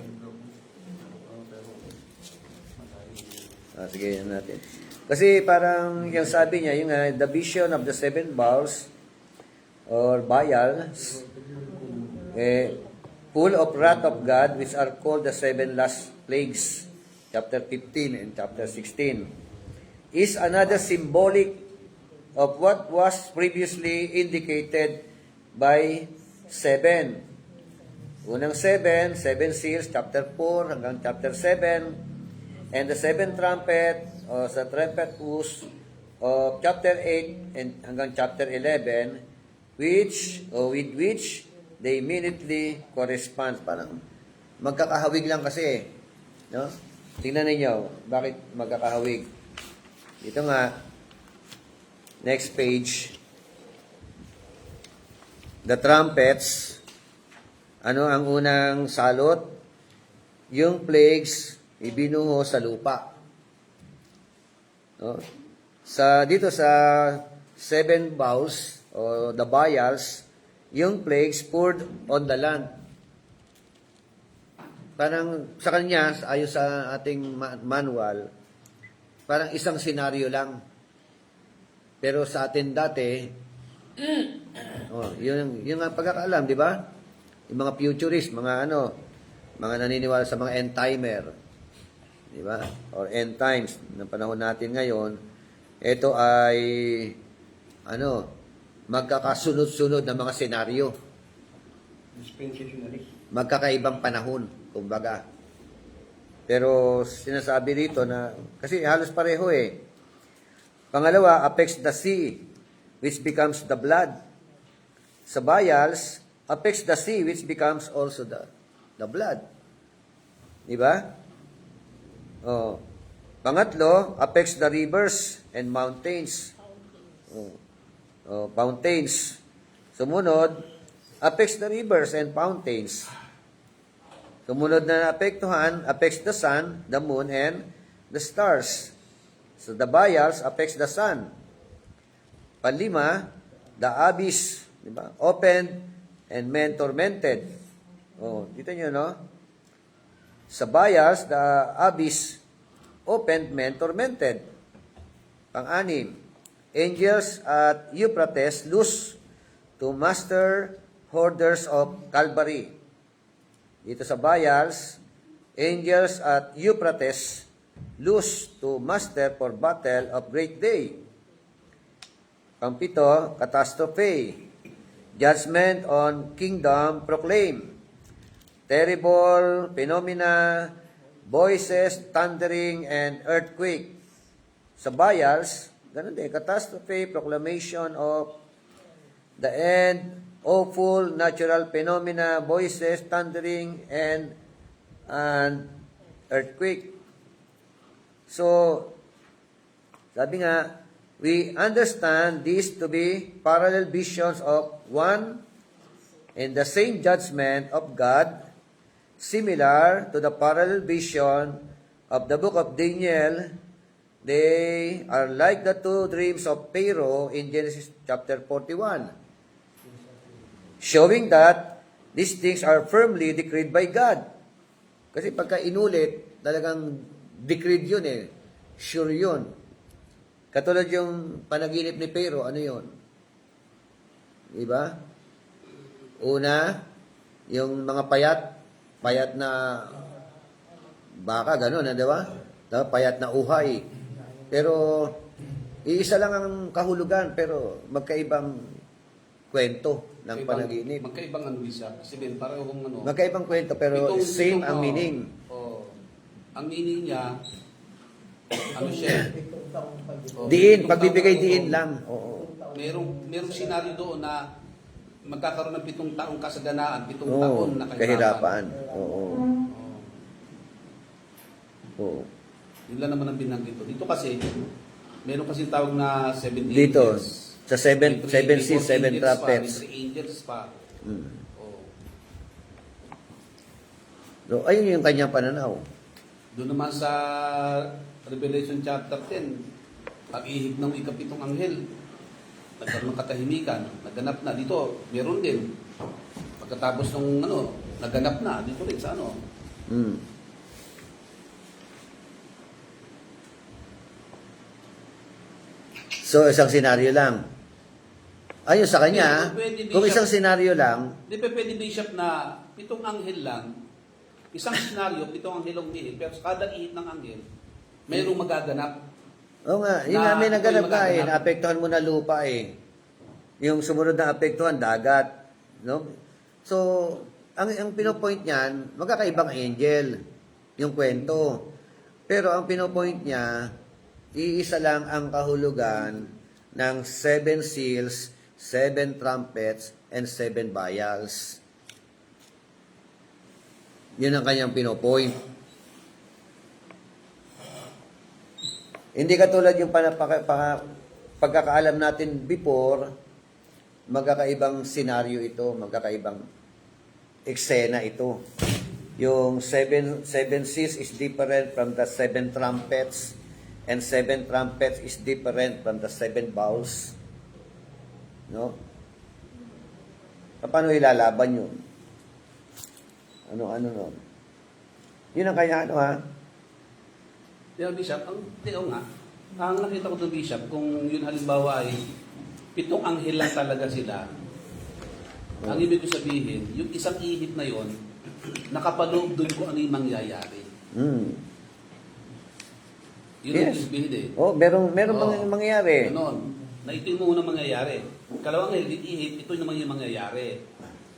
Sige, yan natin. Kasi parang yung sabi niya, yung the vision of the 7 bowls or vials, full of wrath of God, which are called the 7 last plagues, chapter 15 and chapter 16, is another symbolic of what was previously indicated by 7. Unang 7 seals, chapter 4 hanggang chapter 7, and the 7 trumpet, o sa trumpet oath of chapter 8 and hanggang chapter 11, with which they immediately correspond. Parang magkakahawig lang kasi, no? Tingnan ninyo, bakit magkakahawig? Ito nga, next page, the trumpets, ano ang unang salot? Yung plagues, ibinuho sa lupa. No? Dito sa 7 bowls, o the vials, yung plagues poured on the land. parang sa kanya, ayon sa ating manual, parang isang senaryo lang. Pero sa atin dati, yun ang pagkakaalam, di ba? Yung mga futurist, mga naniniwala sa mga end timer, di ba? Or end times ng panahon natin ngayon, ito ay magkakasunod-sunod na mga senaryo. Dispensationalist. Magkakaibang panahon, kumbaga. Pero sinasabi rito na, kasi halos pareho eh. Pangalawa, affects the sea, which becomes the blood. Sa vials, affects the sea, which becomes also the blood. Diba? Oh. Pangatlo, affects the rivers and mountains. Fountains. Sumunod, affects the rivers and fountains. Sumunod na naapektuhan, affects the sun, the moon, and the stars. So the vials affects the sun. Panlima, the abyss, di ba? Opened and men tormented. Dito nyo, no? Sa vials, the abyss, opened, men tormented. Pang-anim, angels at Euphrates loose to master hoarders of Calvary. Dito sa vials, angels at Euphrates loose to master for battle of great day. Pang-pito, catastrophe. Judgment on kingdom proclaim. Terrible phenomena, voices, thundering, and earthquake. Sa vials, ganun din, catastrophe, proclamation of the end, awful natural phenomena, voices, thundering, and earthquake. So, sabi nga, we understand this to be parallel visions of one and the same judgment of God, similar to the parallel vision of the book of Daniel. They are like the two dreams of Pharaoh in Genesis chapter 41, showing that these things are firmly decreed by God. Kasi pagka inulit, talagang decreed yun eh. Sure yun. Katulad yung panaginip ni Pharaoh, ano yun? Diba? Una, yung mga payat na baka, gano'n, di ba? Payat na uhay. Pero, iisa lang ang kahulugan, pero magkaibang kwento ng panaginip. Magkaibang siya. Kasi din, parehong Magkaibang kwento, pero same ang meaning. Ang meaning niya, siya? Diin, pagbibigay diin lang. Oo. Merong senaryo doon na magkakaroon ng 7 taong kasaganaan, 7 Oo, taon na kahirapan. Oo. Oo. Yun lang naman ang binanggit ko. Dito kasi, meron kasi tawag na 7 Dito, angels. sa 7 seals, 7 trumpets. May 3 angels pa. So, ayun yung kanyang pananaw. Doon naman sa Revelation chapter 10, pag-ihip ng ikapitong anghel, nagkaroon ng katahimikan, naganap na. Dito, meron din. Pagkatapos ng naganap na, dito rin sa So, isang senaryo lang. Ayun sa kanya, Pwede, kung Bishop. isang senaryo lang, Di pa pwede, Bishop, na 7 anghel lang, isang senaryo, 7 anghel ang ihip, pero sa kada ihip ng anghel, mayroong magaganap. oo nga, yun Na- namin naganap ito yung ka eh, magaganap. naapektuhan mo na lupa eh. Yung sumunod na apektuhan, dagat. No? So, ang pinopoint niyan, magkakaibang angel, yung kwento. Pero ang pinopoint niya, iisa lang ang kahulugan ng 7 seals, 7 trumpets, and 7 vials. Yun ang kanyang pinopoint. Hindi katulad yung pagkakaalam natin before, magkakaibang senaryo ito, magkakaibang eksena ito. Yung 7 seals is different from the 7 trumpets, and 7 trumpets is different from the 7 bowls. No? Paano ilalaban yun? Ano nun? Yun ang kanya ano ha. Pero Bishop, ang nakita ko doon Bishop, kung yun halimbawa ay 7 anghel lang talaga sila, ang ibig ko sabihin, yung isang ihip na yon, nakapaloob doon kung ano yung mangyayari. Yun ang Yes. ibig eh. Oh, meron Oo. mangyayari. Ganon. Na ito yung unang mangyayari. Kalawang ihip, ito naman yung mangyayari.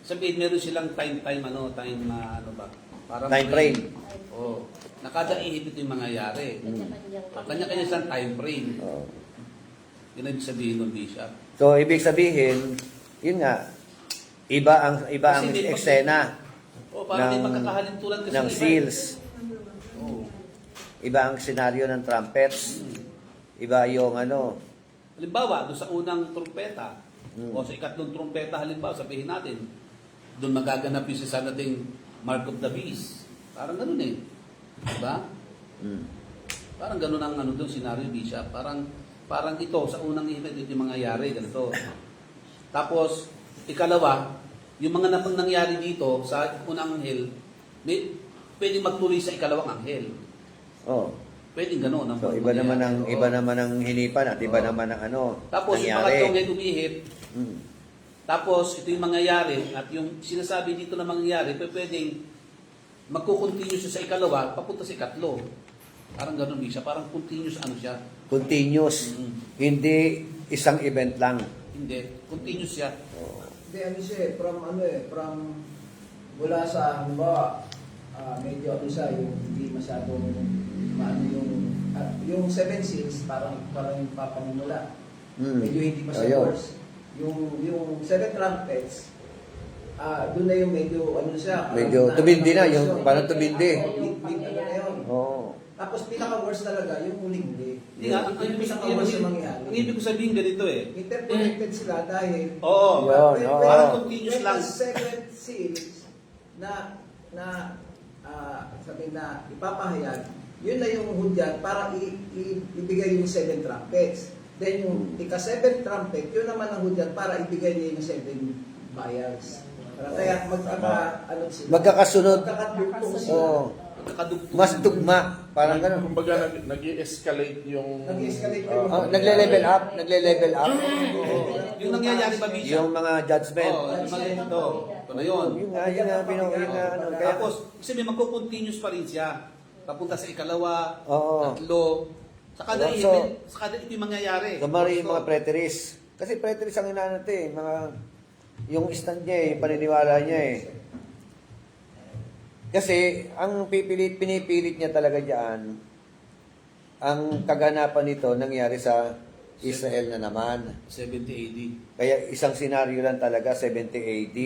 Sabihin, meron silang time Parang Time frame. Oo. Na kada ihip ito yung mangyayari. Kanya-kanya silang time frame. Oh. Yun ang ibig sabihin ng Bishop. So ibig sabihin, yun nga, iba ang Kasi may eksena O, parang may ng- magkakahalintulan kasi ng iba eh. seals. Oo. Iba ang senaryo ng trumpets. Iba yung ano. Halimbawa, doon sa unang trumpeta, Mm. o sa ikatlong trumpeta, halimbawa, sabihin natin, doon magaganap yung sa nating Mark of the Beast. Parang ganun eh. Diba? Mm. Parang ganun ang ano doon, scenario, Bishop. Parang ito, sa unang event, ito yung mangyayari, ganito. Tapos, ikalawa, yung mga nangyari dito sa unang anghel, pwedeng magtuloy sa ikalawang anghel. Oh. Pwedeng ganun. ang So iba naman ang mangyayari. iba Oo. naman ang hinipan at iba Oo. naman ang ano Tapos, yung nangyari. pangatlong ngayon umihip, Mm. tapos ito yung mangyayari, at yung sinasabi dito na mangyayari, pwedeng magkukontinue siya sa ikalawa, papunta sa ikatlo. Parang ganun siya, parang continuous ano siya. Continuous. Mm. Hindi isang event lang. Hindi, continuous siya. Hindi, ano siya eh, from mula sa, halimbawa, medyo ano siya, yung hindi masyadong, yung 7 seals, parang yung papanimula. Mm. Medyo hindi pa siya Ayun. worse. Yung 7 trumpets, doon na yung medyo, ano siya, Medyo tumindi na, yung parang tumindi. Big ano na yun. Oo. Tapos pinaka-worse talaga, yung huling day. Hindi nga, ang ibig Ang ibig ko sabihin ganito eh. interconnected sila dahil Oo. Yun, oo. Parang continuous lang. Second seals na sabi na ipapahayag, yun na yung hudyat para ibigay yung 7 trumpets. Then yung ika-7 trumpet, yun naman ang hudyat para ibigay niya yung 7 vials. Para kaya Magkakasunod. magkakadugtong sila. Oo. Kakadugtong. Mas tugma. Parang ganun. Kumbaga, nag-i-escalate yung... Nag-i-escalate Oh, nagle-level up. Nagle-level up. Yung nangyayari ba, Bishop? Yung mga judgment. Oo, yung mga ito. Ito na yun. Yun nga, yun nga, ano. Kaya, Tapos, kasi may magko-continuous pa rin siya. Papunta sa ikalawa, Oo. tatlo. Sa kada So, event, sa kada ito yung mangyayari. Gamari yung mga preteris. Kasi preteris ang inaano ito eh. Yung stand niya eh, paniniwala niya eh. Kasi, ang pinipilit niya talaga diyan, ang kaganapan nito nangyari sa Israel na naman. 70 AD. Kaya isang senaryo lang talaga, 70 AD.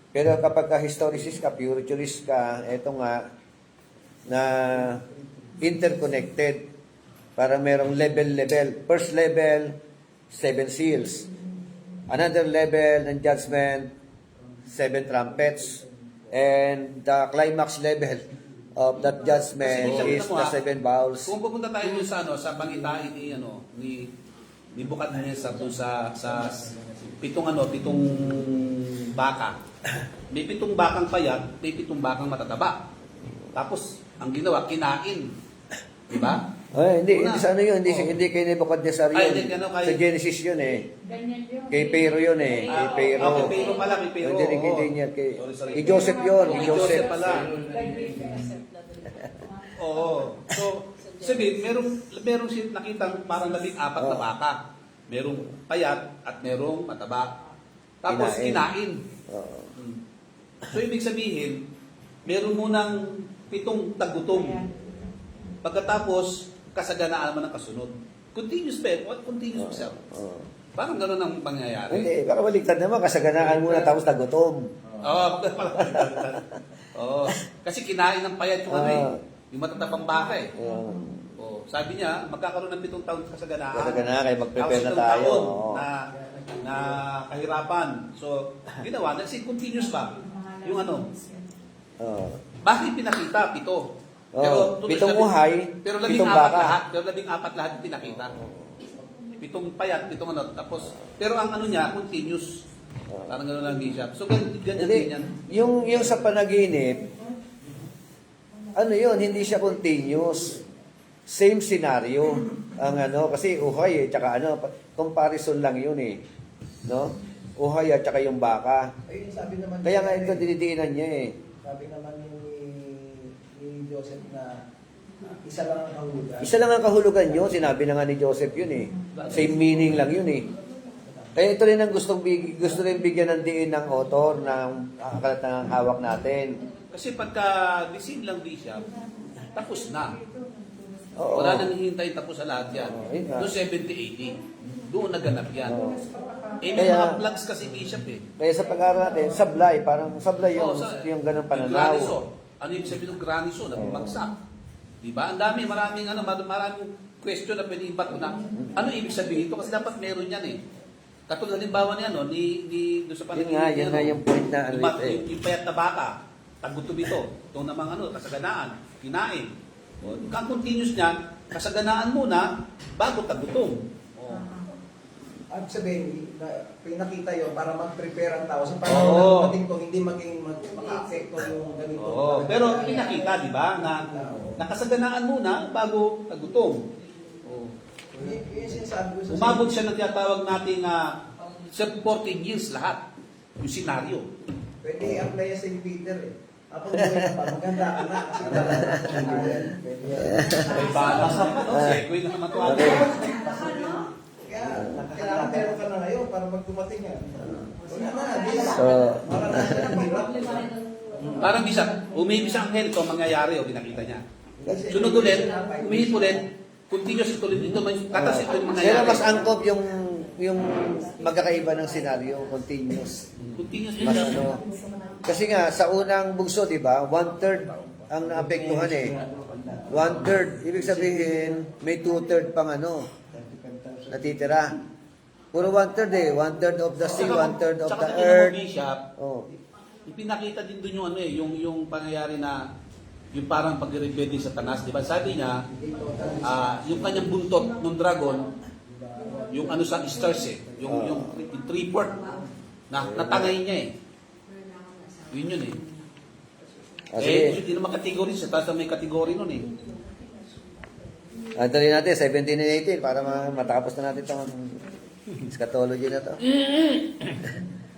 Pero kapag ka-historicist ka, futurist ka, eto nga, na interconnected. Para merong level. First level, 7 seals. Another level ng judgment, 7 trumpets. And the climax level of that judgment Kasi, is tingnan mo, the 7 bowls. Kung pupunta tayo dun sa pangitain ni Nebukadnezar dun sa 7 baka. May 7 bakang payat, may 7 bakang matataba. Tapos, ang ginawa, kinain. Diba? Hindi Una. sa ano yun, Oo. hindi kay Nebuchadnezzar Ay, yun. hindi, ano, kay- Sa Genesis yun eh. Ganyan yun. Kay Pero yun eh. Kay Pero. kay Pero pala, kay Pero. Hindi rin kay Oo. Daniel. Sorry. Kay Joseph yun. Kay Kay Joseph Joseph. pala. Oo. So, sabi, merong nakitang parang 14 na Oo. baka. Merong payat at merong mataba. Tapos kinain. Oo. So, ibig sabihin, meron munang 7 tagutom. Pagkatapos, kasaganaan naman ang kasunod. Continuous pa, what continuous siya? Oo. Parang gano'n ang pangyayari. Hindi, baka baliktad naman. Kasaganaan muna tapos tagutom. Oo, Oo. Kasi kinain ng payat yung ano eh. Yung matatabang baka eh. Oo. Oh, sabi niya, magkakaroon ng 7 taon kasaganaan. Kasaganaan, kaya mag-prepare Tapos na 7 tayo. taon Oo. na kahirapan. So, ginawa, kasi continuous pa. Yung ano, Oo. bakit pinakita? 7. Oo. tuloy 7 sabi- uhay, pero 7 14 baka. lahat. Pero 14 lahat yung pinakita. 7 payat, 7 ano. Tapos, pero ang ano niya, continuous. Parang gano'n lang, Bishop. So, ganyan Hindi, din yan. yung sa panaginip, ano yun, hindi siya continuous. Same scenario. Ang ano, kasi uhay tsaka ano, comparison lang yun eh. No? Uhay at tsaka yung baka. Ayun, sabi naman Kaya nga ito dinidiinan niya eh. Sabi naman ni Joseph na isa lang ang kahulugan. Isa lang ang kahulugan yun, sinabi na nga ni Joseph yun eh. Same meaning lang yun eh. Kaya ito rin ang gusto rin bigyan ng diin ng author ng akalat ng hawak natin. Kasi pagka receive lang bishop, tapos na. Oo. Wala nang hihintay tapos sa lahat yan. Oo, yun nga. Noong 70-80, doon naganap yan. Oo. Eh, may Kaya- mga vlogs kasi bishop eh. Kaya sa pag-aaral natin, sablay, parang sablay yung, Oo, sa- yung ganong Yung pananaw. granizo. Ano yung sabi ng granizo na bumagsak? Di ba? Ang dami, maraming question na pwede ibato na. Ano ibig sabihin ito? Kasi dapat meron yan eh. Katulad halimbawa niya, no, doon sa Yun nga, yun nga yung point na ano ito eh. yung payat na baka, tagutom ito. Itong namang kasaganaan, kinain. O, ang continuous niyan, kasaganaan muna, bago tagutom. O, At sabihin, pinakita yun para mag-prepare ang tao sa Oo. panahon na dumating to, hindi maging maka-apekto yung ganito. Oo, pero pinakita, di ba, na nakasaganaan muna bago tagutom. Oo. Yun sinasabi ko sa Umabot siya ng tinatawag nating 14 years lahat. Yung senaryo. Pwede i-apply yan sa Peter eh. Kapag buhay pa, maganda ka na. Kasi pwede yan. May balas na pa, no? Segue na naman ito. Okay. Kaya, kailangan meron ka na ngayon para pag dumating yan. Wala na, di ba? So, Para na siya ng hirap. Parang bisa, umibig sa anghel ito, mangyayari o pinakita niya. Sunod ulit, umihip ulit, continuous ito ulit, ito, katas ito yung pero mangyayari. mas angkop yung magkakaiba ng senaryo, continuous. Continuous Mas yun. ano. Kasi nga, sa unang bugso, di ba, 1/3 ang naapektuhan eh. 1/3. Ibig sabihin, may 2/3 pang ano, natitira. Puro 1/3 eh. 1/3 of the sea, 1/3 of Tsaka the tingnan mo, earth. Bishop, Oh. ipinakita din doon yung ano eh, yung pangyayari na yung parang pag-rebelde sa Satanas, di ba? Sabi niya, yung kanyang buntot ng dragon, yung ano sa stars eh, yung 3/4 na natangay niya eh. Yun yun eh. Sige. Hindi naman kategory siya, tapos may kategory nun eh. Antuloy natin, 17 and 18 para matapos na natin itong eschatology na to.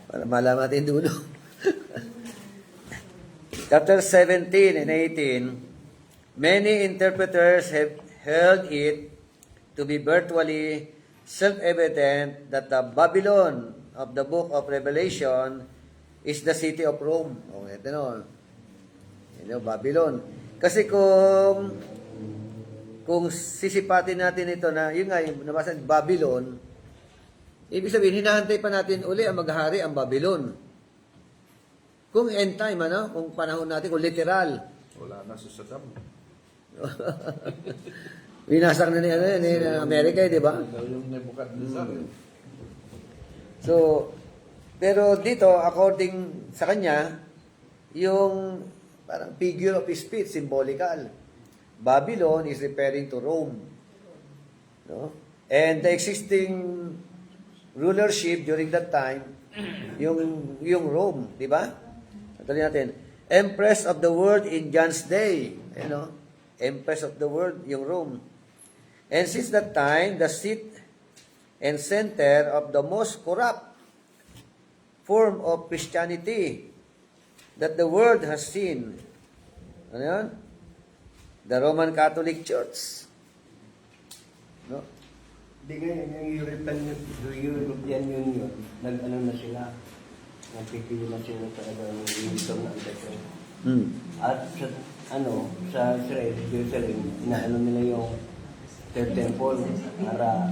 Para malaman natin dulo. Chapter 17 and 18, many interpreters have held it to be virtually self-evident that the Babylon of the book of Revelation is the city of Rome. O, ito no. Ito, Babylon. Kasi kung sisipatin natin ito na, yun nga, yung nabasa Babylon, ibig sabihin, hinahantay pa natin uli ang maghari ang Babylon. Kung end time, ano? Kung panahon natin, kung literal. Wala na sa Saddam. Winasak na ni Amerika, di ba? Yung Nebuchadnezzar. So, pero dito, according sa kanya, yung parang figure of speech, symbolical. Babylon is referring to Rome. No? And the existing rulership during that time, yung Rome, di ba? Tuloy natin. Empress of the world in John's day. You know? Empress of the world, yung Rome. And since that time, the seat and center of the most corrupt form of Christianity that the world has seen. Ano yun? The Roman Catholic Church. No? Hindi ngayon, yung European Union, nag-ano na sila, nagpipili na sila talaga ng religion na Antichrist. At sa Israel, Jerusalem, inaano nila yung third temple para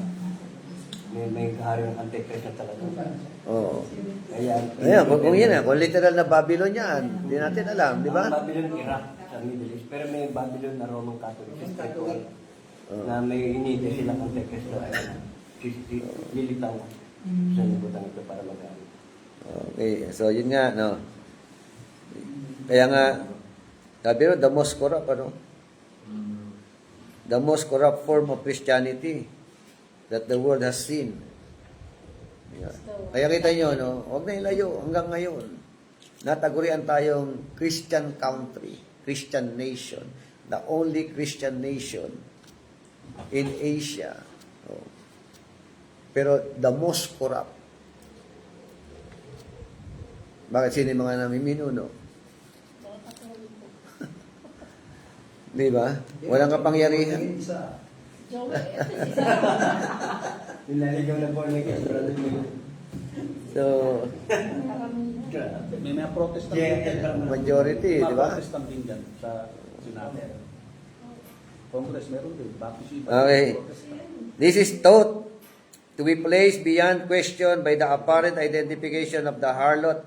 may kahari ng Antichrist na talaga. Oo. Kaya, Ayan, kung yun kung literal na Babylon yan, hindi natin alam, di ba? Ang Babylon, Iraq sa Middle East. Pero may Babylon na Roman Catholic. Spiritual. Na may inide silang Antichrist na lilitaw sa libutan ito para mag-ano. Okay, so yun nga, no. Kaya nga, sabi ro, the most corrupt, ano? The most corrupt form of Christianity that the world has seen. Kaya kita nyo, no, huwag na ilayo hanggang ngayon. Natagurian tayong Christian country. Christian nation, the only Christian nation in Asia. Oh. Pero the most corrupt. Bakit sino yung mga namiminuno? Di ba? Walang kapangyarihan. Isa. Joey, Nilaligaw na po na kayo, brother. So, May mga protestant Yeah, din dyan. majority, di ba? Protestant din dyan sa Senado. Congress, meron din. Baptist, Okay. This is taught to be placed beyond question by the apparent identification of the harlot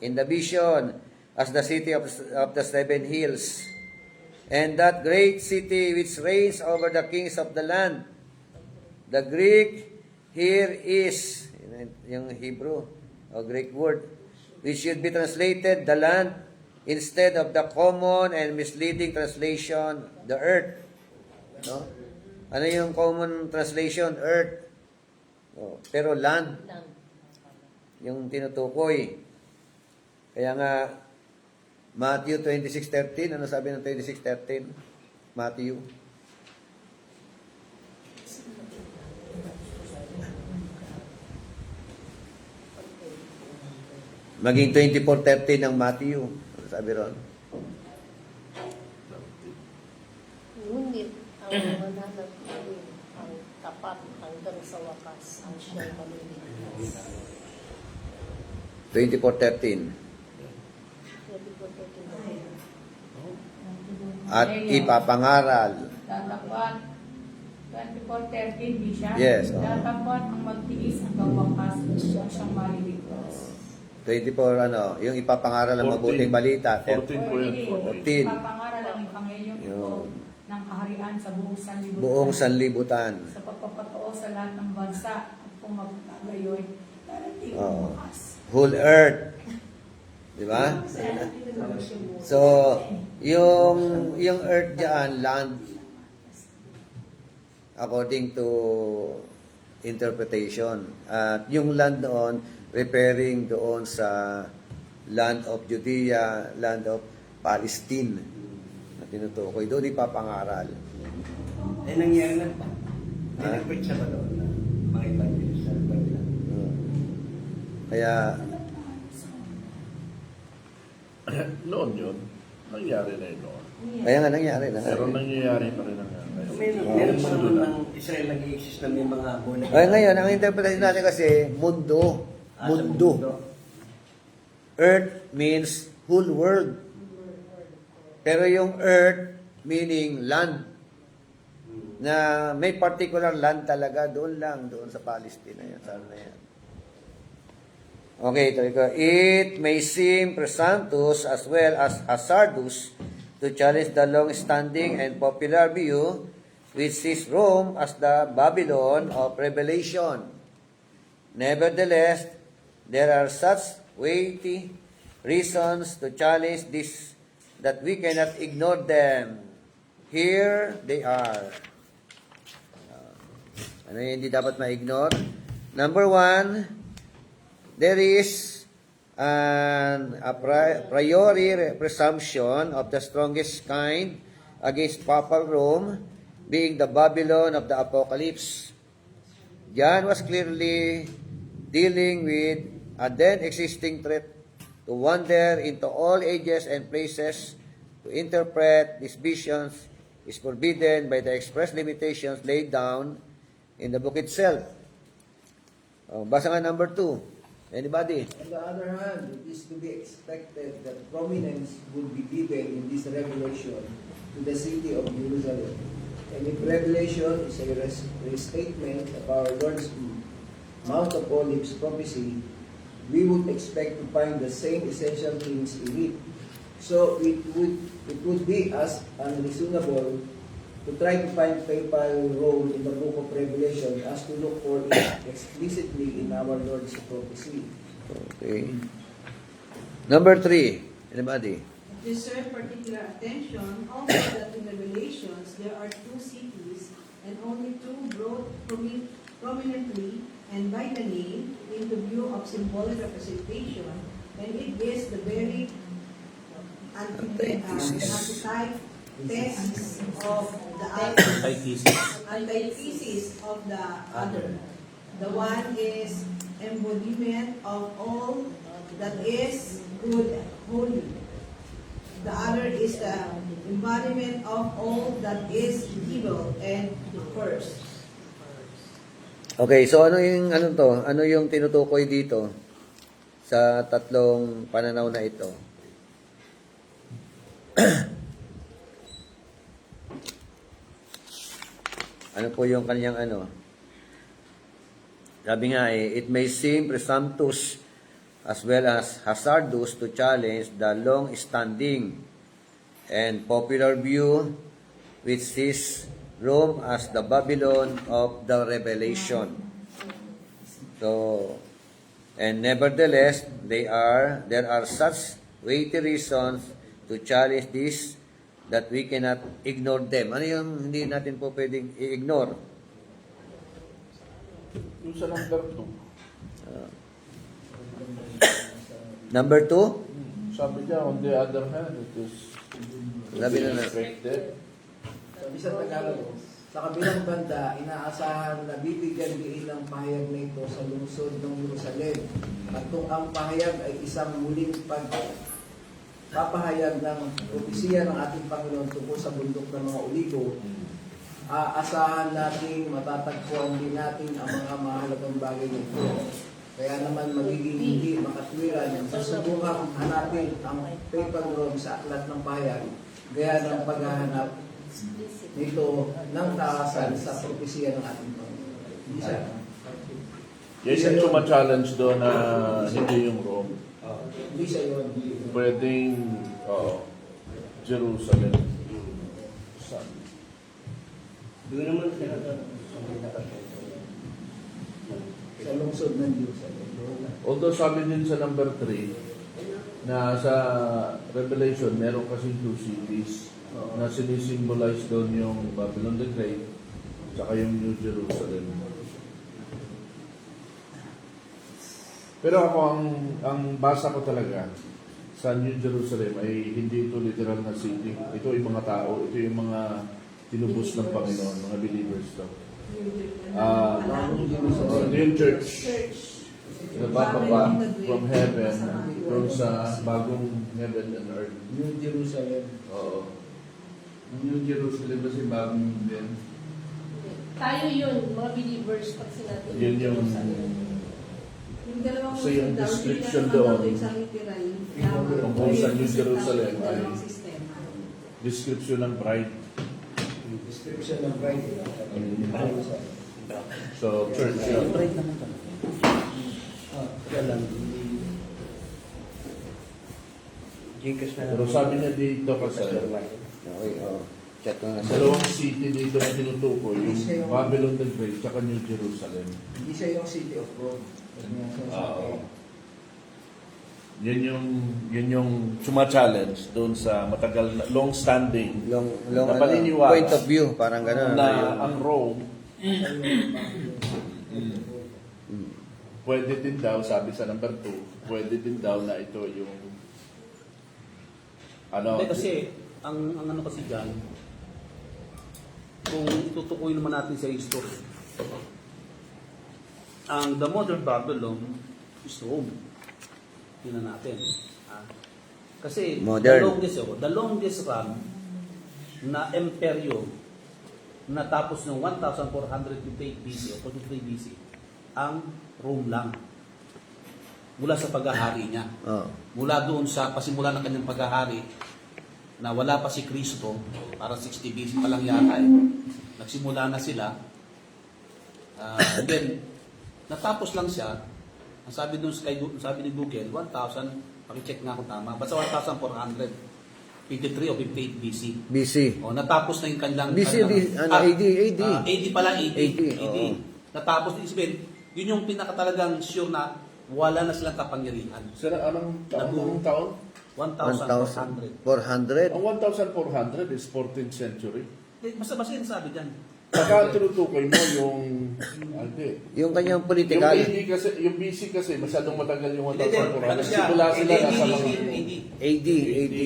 in the vision as the city of the seven hills, and that great city which reigns over the kings of the land. The Greek here is, yung Hebrew, o Greek word, which should be translated the land instead of the common and misleading translation, the earth. No? Ano yung common translation? Earth. Oh, pero land, yung tinutukoy. Kaya nga, Matthew 26:13, ano sabi ng 26:13? Matthew. Maging 24:13 ng Matthew. Ano sabi ron? ngunit ang mananatili ang tapat hanggang sa wakas ang siyang pamililigtas. 24:13. At ipapangaral. Tatapat. 24:13 di siya? Yes, oo. Tatapat ang magtiis hanggang wakas siyang maliligtas. 24 ano, yung ipapangaral ng mabuting balita. 14 po yan. 14. Papangaral ang Ebanghelyo ito Yun. ng kaharian sa buong sanlibutan. Buong sanlibutan. Sa pagpapatoo sa lahat ng bansa at kung magpapagayoy, darating ang Oo. wakas. Whole earth. Di ba? So, yung earth diyan, land, according to interpretation. At yung land doon, referring doon sa land of Judea, land of Palestine. Na tinutukoy. Doon ipapangaral. Eh, nangyari na pa. Ha? Nag-preach na ba doon na mga evangelist sa Biblia? Kaya, Noon yun, nangyari na yun noon. kaya nga nangyari na. Pero nangyayari pa rin ang ngayon. Meron pa naman ng Israel nag-i-exist na may mga bunag. Ay, ngayon, ang interpretation natin kasi, mundo. Ah, sa Mundo. Earth means whole world. Pero yung earth meaning land. Na may particular land talaga, doon lang, doon sa Palestine na yan. Saan na yan? Okay, ito. It may seem presumptuous as well as hazardous to challenge the long-standing and popular view which sees Rome as the Babylon of Revelation. Nevertheless, there are such weighty reasons to challenge this that we cannot ignore them. Here they are. Ano yung hindi dapat ma-ignore? Number one, there is a priori presumption of the strongest kind against Papal Rome being the Babylon of the Apocalypse. John was clearly dealing with a then existing threat to wander into all ages and places. To interpret these visions is forbidden by the express limitations laid down in the book itself. Basa nga number 2. Anybody? On the other hand, it is to be expected that prominence would be given in this revelation to the city of Jerusalem. And if revelation is a restatement of our Lord's Mount of Olives prophecy, we would expect to find the same essential things in it. So it would be as unreasonable to try to find papal role in the book of Revelation as to look for it explicitly in our Lord's prophecy. Okay. Number 3. Anybody? Deserve particular attention also that in Revelations there are two cities and only two brought prominently and by the name into view of symbolic representation, and it is the very antithesis of the other. Antithesis of the other. The one is embodiment of all that is good and holy. The other is the embodiment of all that is evil and cursed. Okay, so ano yung ano to? Ano yung tinutukoy dito sa tatlong pananaw na ito? Ano po yung kanyang ano? Sabi nga it may seem presumptuous as well as hazardous to challenge the long-standing and popular view which sees Rome as the Babylon of the Revelation. So, and nevertheless, there are such weighty reasons to challenge this that we cannot ignore them. Ano yung hindi natin po pwedeng i-ignore? Yung sa number 2. Number 2? Sabi niya, on the other hand, it is Sabi na na. expected. Sabi sa Tagalog, sa kabilang banda, inaasahan na bibigyan diin ng pahayag na ito sa lungsod ng Jerusalem. At kung ang pahayag ay isang muling papahayag ng propesiya ng ating Panginoon tungkol sa bundok ng mga oligo, aasahan natin, matatagpuan din natin ang mga mahalagang bagay nito. Kaya naman magiging hindi makatwiran sa subukang hanapin ang papal Rome sa aklat ng pahayag, gaya ng paghahanap nito ng taasan sa propesiya ng ating Panginoon. Hindi siya. Yes, yung challenge doon na hindi yung Rome. Hindi siya yun. Pwedeng Jerusalem. Doon naman sila sa Sa lungsod ng Jerusalem. Although sabi din sa number 3 na sa Revelation meron kasing 2 cities na sinisimbolize doon yung Babylon the Great saka yung New Jerusalem. Pero ako ang basa ko talaga sa New Jerusalem ay hindi ito literal na city. Ito yung mga tao, ito yung mga tinubos ng Panginoon, mga believers to. Ito yung church. Nabababa from heaven, from sa bagong heaven and earth. New Jerusalem. Oo. New Jerusalem kasi bagong din. Tayo yun, mga believers, pag sinabi Yun yung Yung dalawang So, yung lungsod daw, description hindi na naman doon, isang literal. tungkol sa New Jerusalem ay Dalawang sistema. description ng bride. Description ng bride. So, church yun. Gcash na Pero sabi niya dito kasi, Okay, Chat ko na sa dalawang city dito na tinutukoy, yung Babylon the Great at New Jerusalem. Hindi siya yung city of God. Oo. Yun yung challenge doon sa matagal na long-standing long na paniniwala point of view, parang gano'n. na ang Rome pwede din daw, sabi sa number 2, pwede din daw na ito yung Hindi kasi, ang ano kasi dyan, kung itutukoy naman natin sa history, ang the modern Babylon is Rome. Tingnan natin. Kasi Modern. the longest run na imperyo na tapos ng 1458 BC o 43 BC, ang Rome lang. Mula sa paghahari niya. Oh. Mula doon sa pasimula ng kanyang paghahari na wala pa si Kristo, para 60 BC pa lang yata nagsimula na sila. And then, natapos lang siya. Ang sabi doon sabi ni Google, 1,000, pakicheck nga kung tama, basta 1,453 o 58 BC. BC. O, natapos na yung kanilang... BC, AD. AD pala, AD. oo. Natapos, isipin, yun yung pinakatalagang sure na wala na silang kapangyarihan. sila anong taon? 1,400. 1,400. Ang 1,400 is 14th century. Basta-basta yung sabi dyan. Pagka tinutukoy mo yung hindi. Yung kanyang Yung political. AD kasi, yung BC kasi masyadong matagal yung Hindi, ano 1,400. siya? Simula sila nasa mga AD. AD.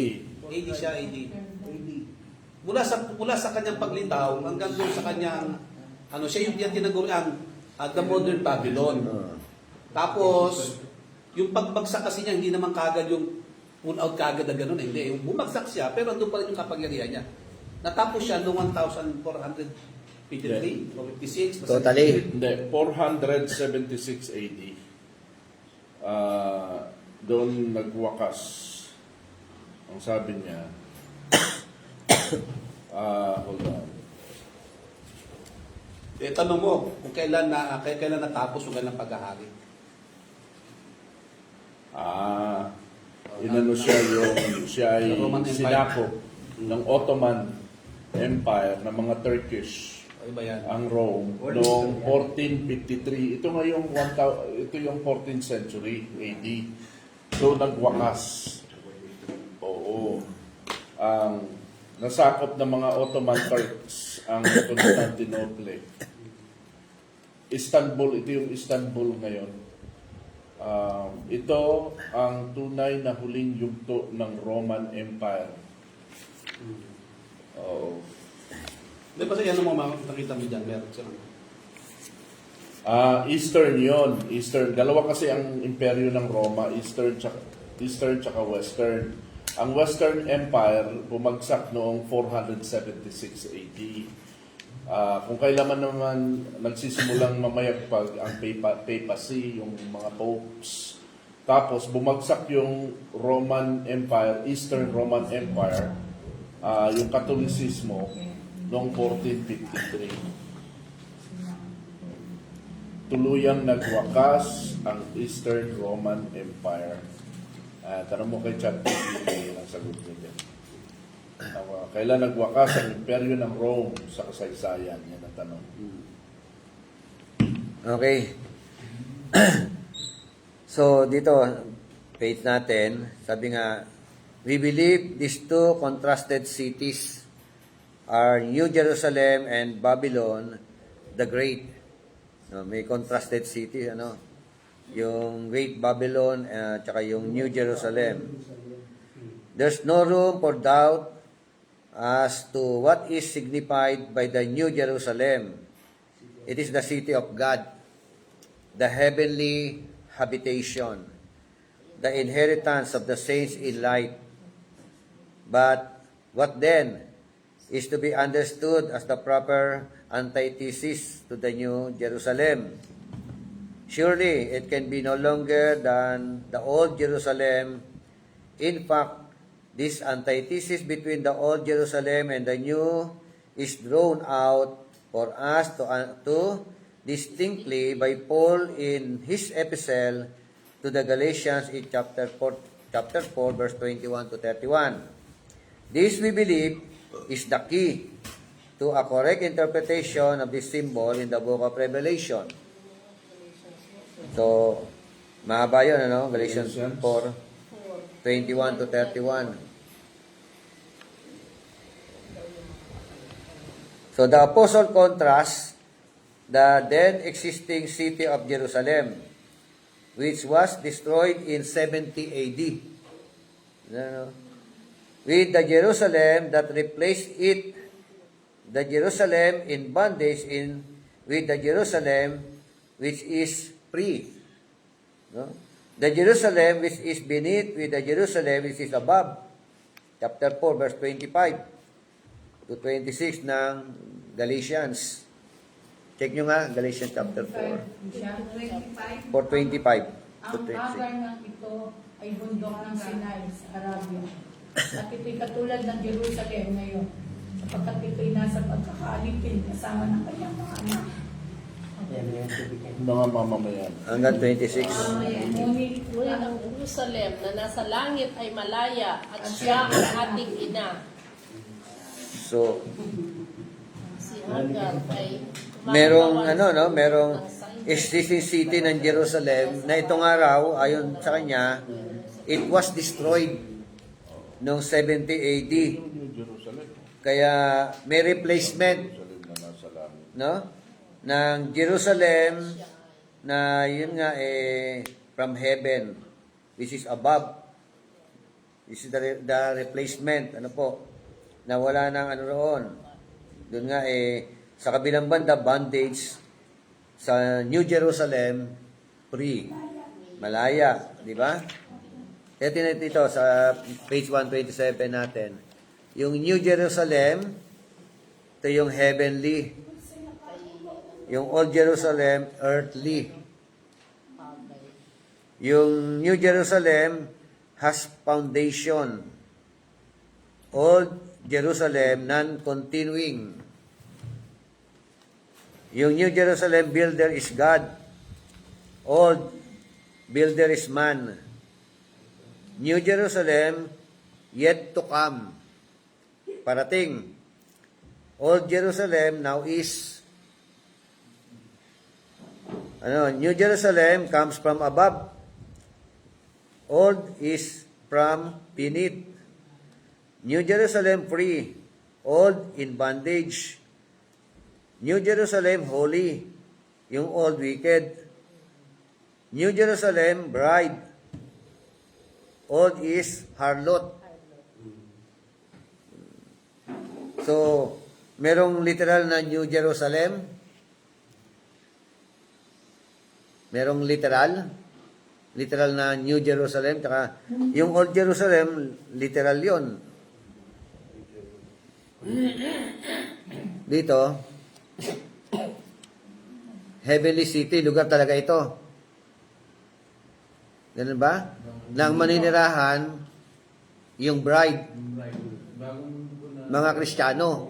AD siya, AD. AD. Mula sa kanyang paglitaw hanggang doon sa kanyang siya yung tinagurian the modern Babylon. Tapos yung pagbagsak kasi niya hindi naman kagad yung pull out kagad na gano'n, hindi. Yung bumagsak siya pero andun pa rin yung kapangyarihan niya. Natapos siya noong 1453 o 56. basta- Totally. Hindi, 476 AD. Doon nagwakas. Ang sabi niya, hold on. Tanong mo kung kailan natapos yung kailan paghahari. Inano siya ay Roman Empire. sinakop ng Ottoman Empire ng mga Turkish O iba yan. ang Rome noong 1453. Ito yung 14th century AD. So nagwakas. Oo. Ang nasakop ng mga Ottoman Turks ang Constantinople. Istanbul, ito yung Istanbul ngayon. Ito ang tunay na huling yugto ng Roman Empire. Oo. Di ba sa yan mo nakita mo dyan, meron siya. Eastern yon. Eastern. Dalawa kasi ang imperyo ng Roma, Eastern tsaka Western. Ang Western Empire bumagsak noong 476 AD. Kung kailan naman nagsisimulang mamayagpag ang papacy, yung mga popes. Tapos bumagsak yung Roman Empire, Eastern Roman Empire, yung Katolisismo noong 1453. Tuluyang nagwakas ang Eastern Roman Empire. Tanong mo kay ChatGPT ang sagot niya. Kailan nagwakas ang imperyo ng Rome sa kasaysayan? Yan ang tanong. Okay. So, dito, page natin, sabi nga, we believe these two contrasted cities are New Jerusalem and Babylon the Great. No, may contrasted city, yung Great Babylon at saka yung New Jerusalem. There's no room for doubt as to what is signified by the New Jerusalem. It is the city of God, the heavenly habitation, the inheritance of the saints in light. But what then is to be understood as the proper antithesis to the New Jerusalem? Surely it can be no longer than the old Jerusalem. In fact, this antithesis between the old Jerusalem and the new is drawn out for us to distinctly by Paul in his epistle to the Galatians in chapter 4, verse 21 to 31. This, we believe, is the key to a correct interpretation of this symbol in the book of Revelation. So, mahaba yun, Galatians 4, 21 to 31. So the apostle contrasts the then existing city of Jerusalem, which was destroyed in 70 AD, with the Jerusalem that replaced it, the Jerusalem in bondage with the Jerusalem which is free. The Jerusalem which is beneath with the Jerusalem which is above. Chapter 4, verse 25 to 26 ng Galatians. Check nyo nga, Galatians chapter 4. 4:25 to Ang 26. hagar ng ito ay bundok ng Sinai sa Arabia. At ito'y katulad ng Jerusalem ngayon, sapagkat ito'y nasa pagkakaalipin kasama ng kanyang mga anak. Mga mamamayan. Hanggang 26. Ngunit Ngunit ang Jerusalem na nasa langit ay malaya at siya ang ating ina. So, Si Hagar ay merong merong existing city ng Jerusalem na itong araw, ayon sa kanya, it was destroyed noong 70 AD. Jerusalem. Kaya may replacement, Jerusalem na nasa langit. ng Jerusalem na yun nga from heaven, which is above. This is the replacement. Ano po? Nawala ng ano roon. Doon nga sa kabilang banda, bondage. Sa New Jerusalem, free. Malaya. Di ba? Ito sa page 127 natin. Yung New Jerusalem, ito yung heavenly. Yung Old Jerusalem, earthly. Yung New Jerusalem has foundation. Old Jerusalem, non-continuing. Yung New Jerusalem builder is God. Old builder is man. New Jerusalem, yet to come. Parating. Old Jerusalem now is New Jerusalem comes from above. Old is from beneath. New Jerusalem free. Old in bondage. New Jerusalem holy. Yung old wicked. New Jerusalem bride. Old is harlot. So, merong literal na New Jerusalem. Merong literal na New Jerusalem, tsaka yung Old Jerusalem, literal yon. Dito, heavenly city, lugar talaga ito. Ganun ba? Na ang maninirahan, yung bride, mga Kristiyano.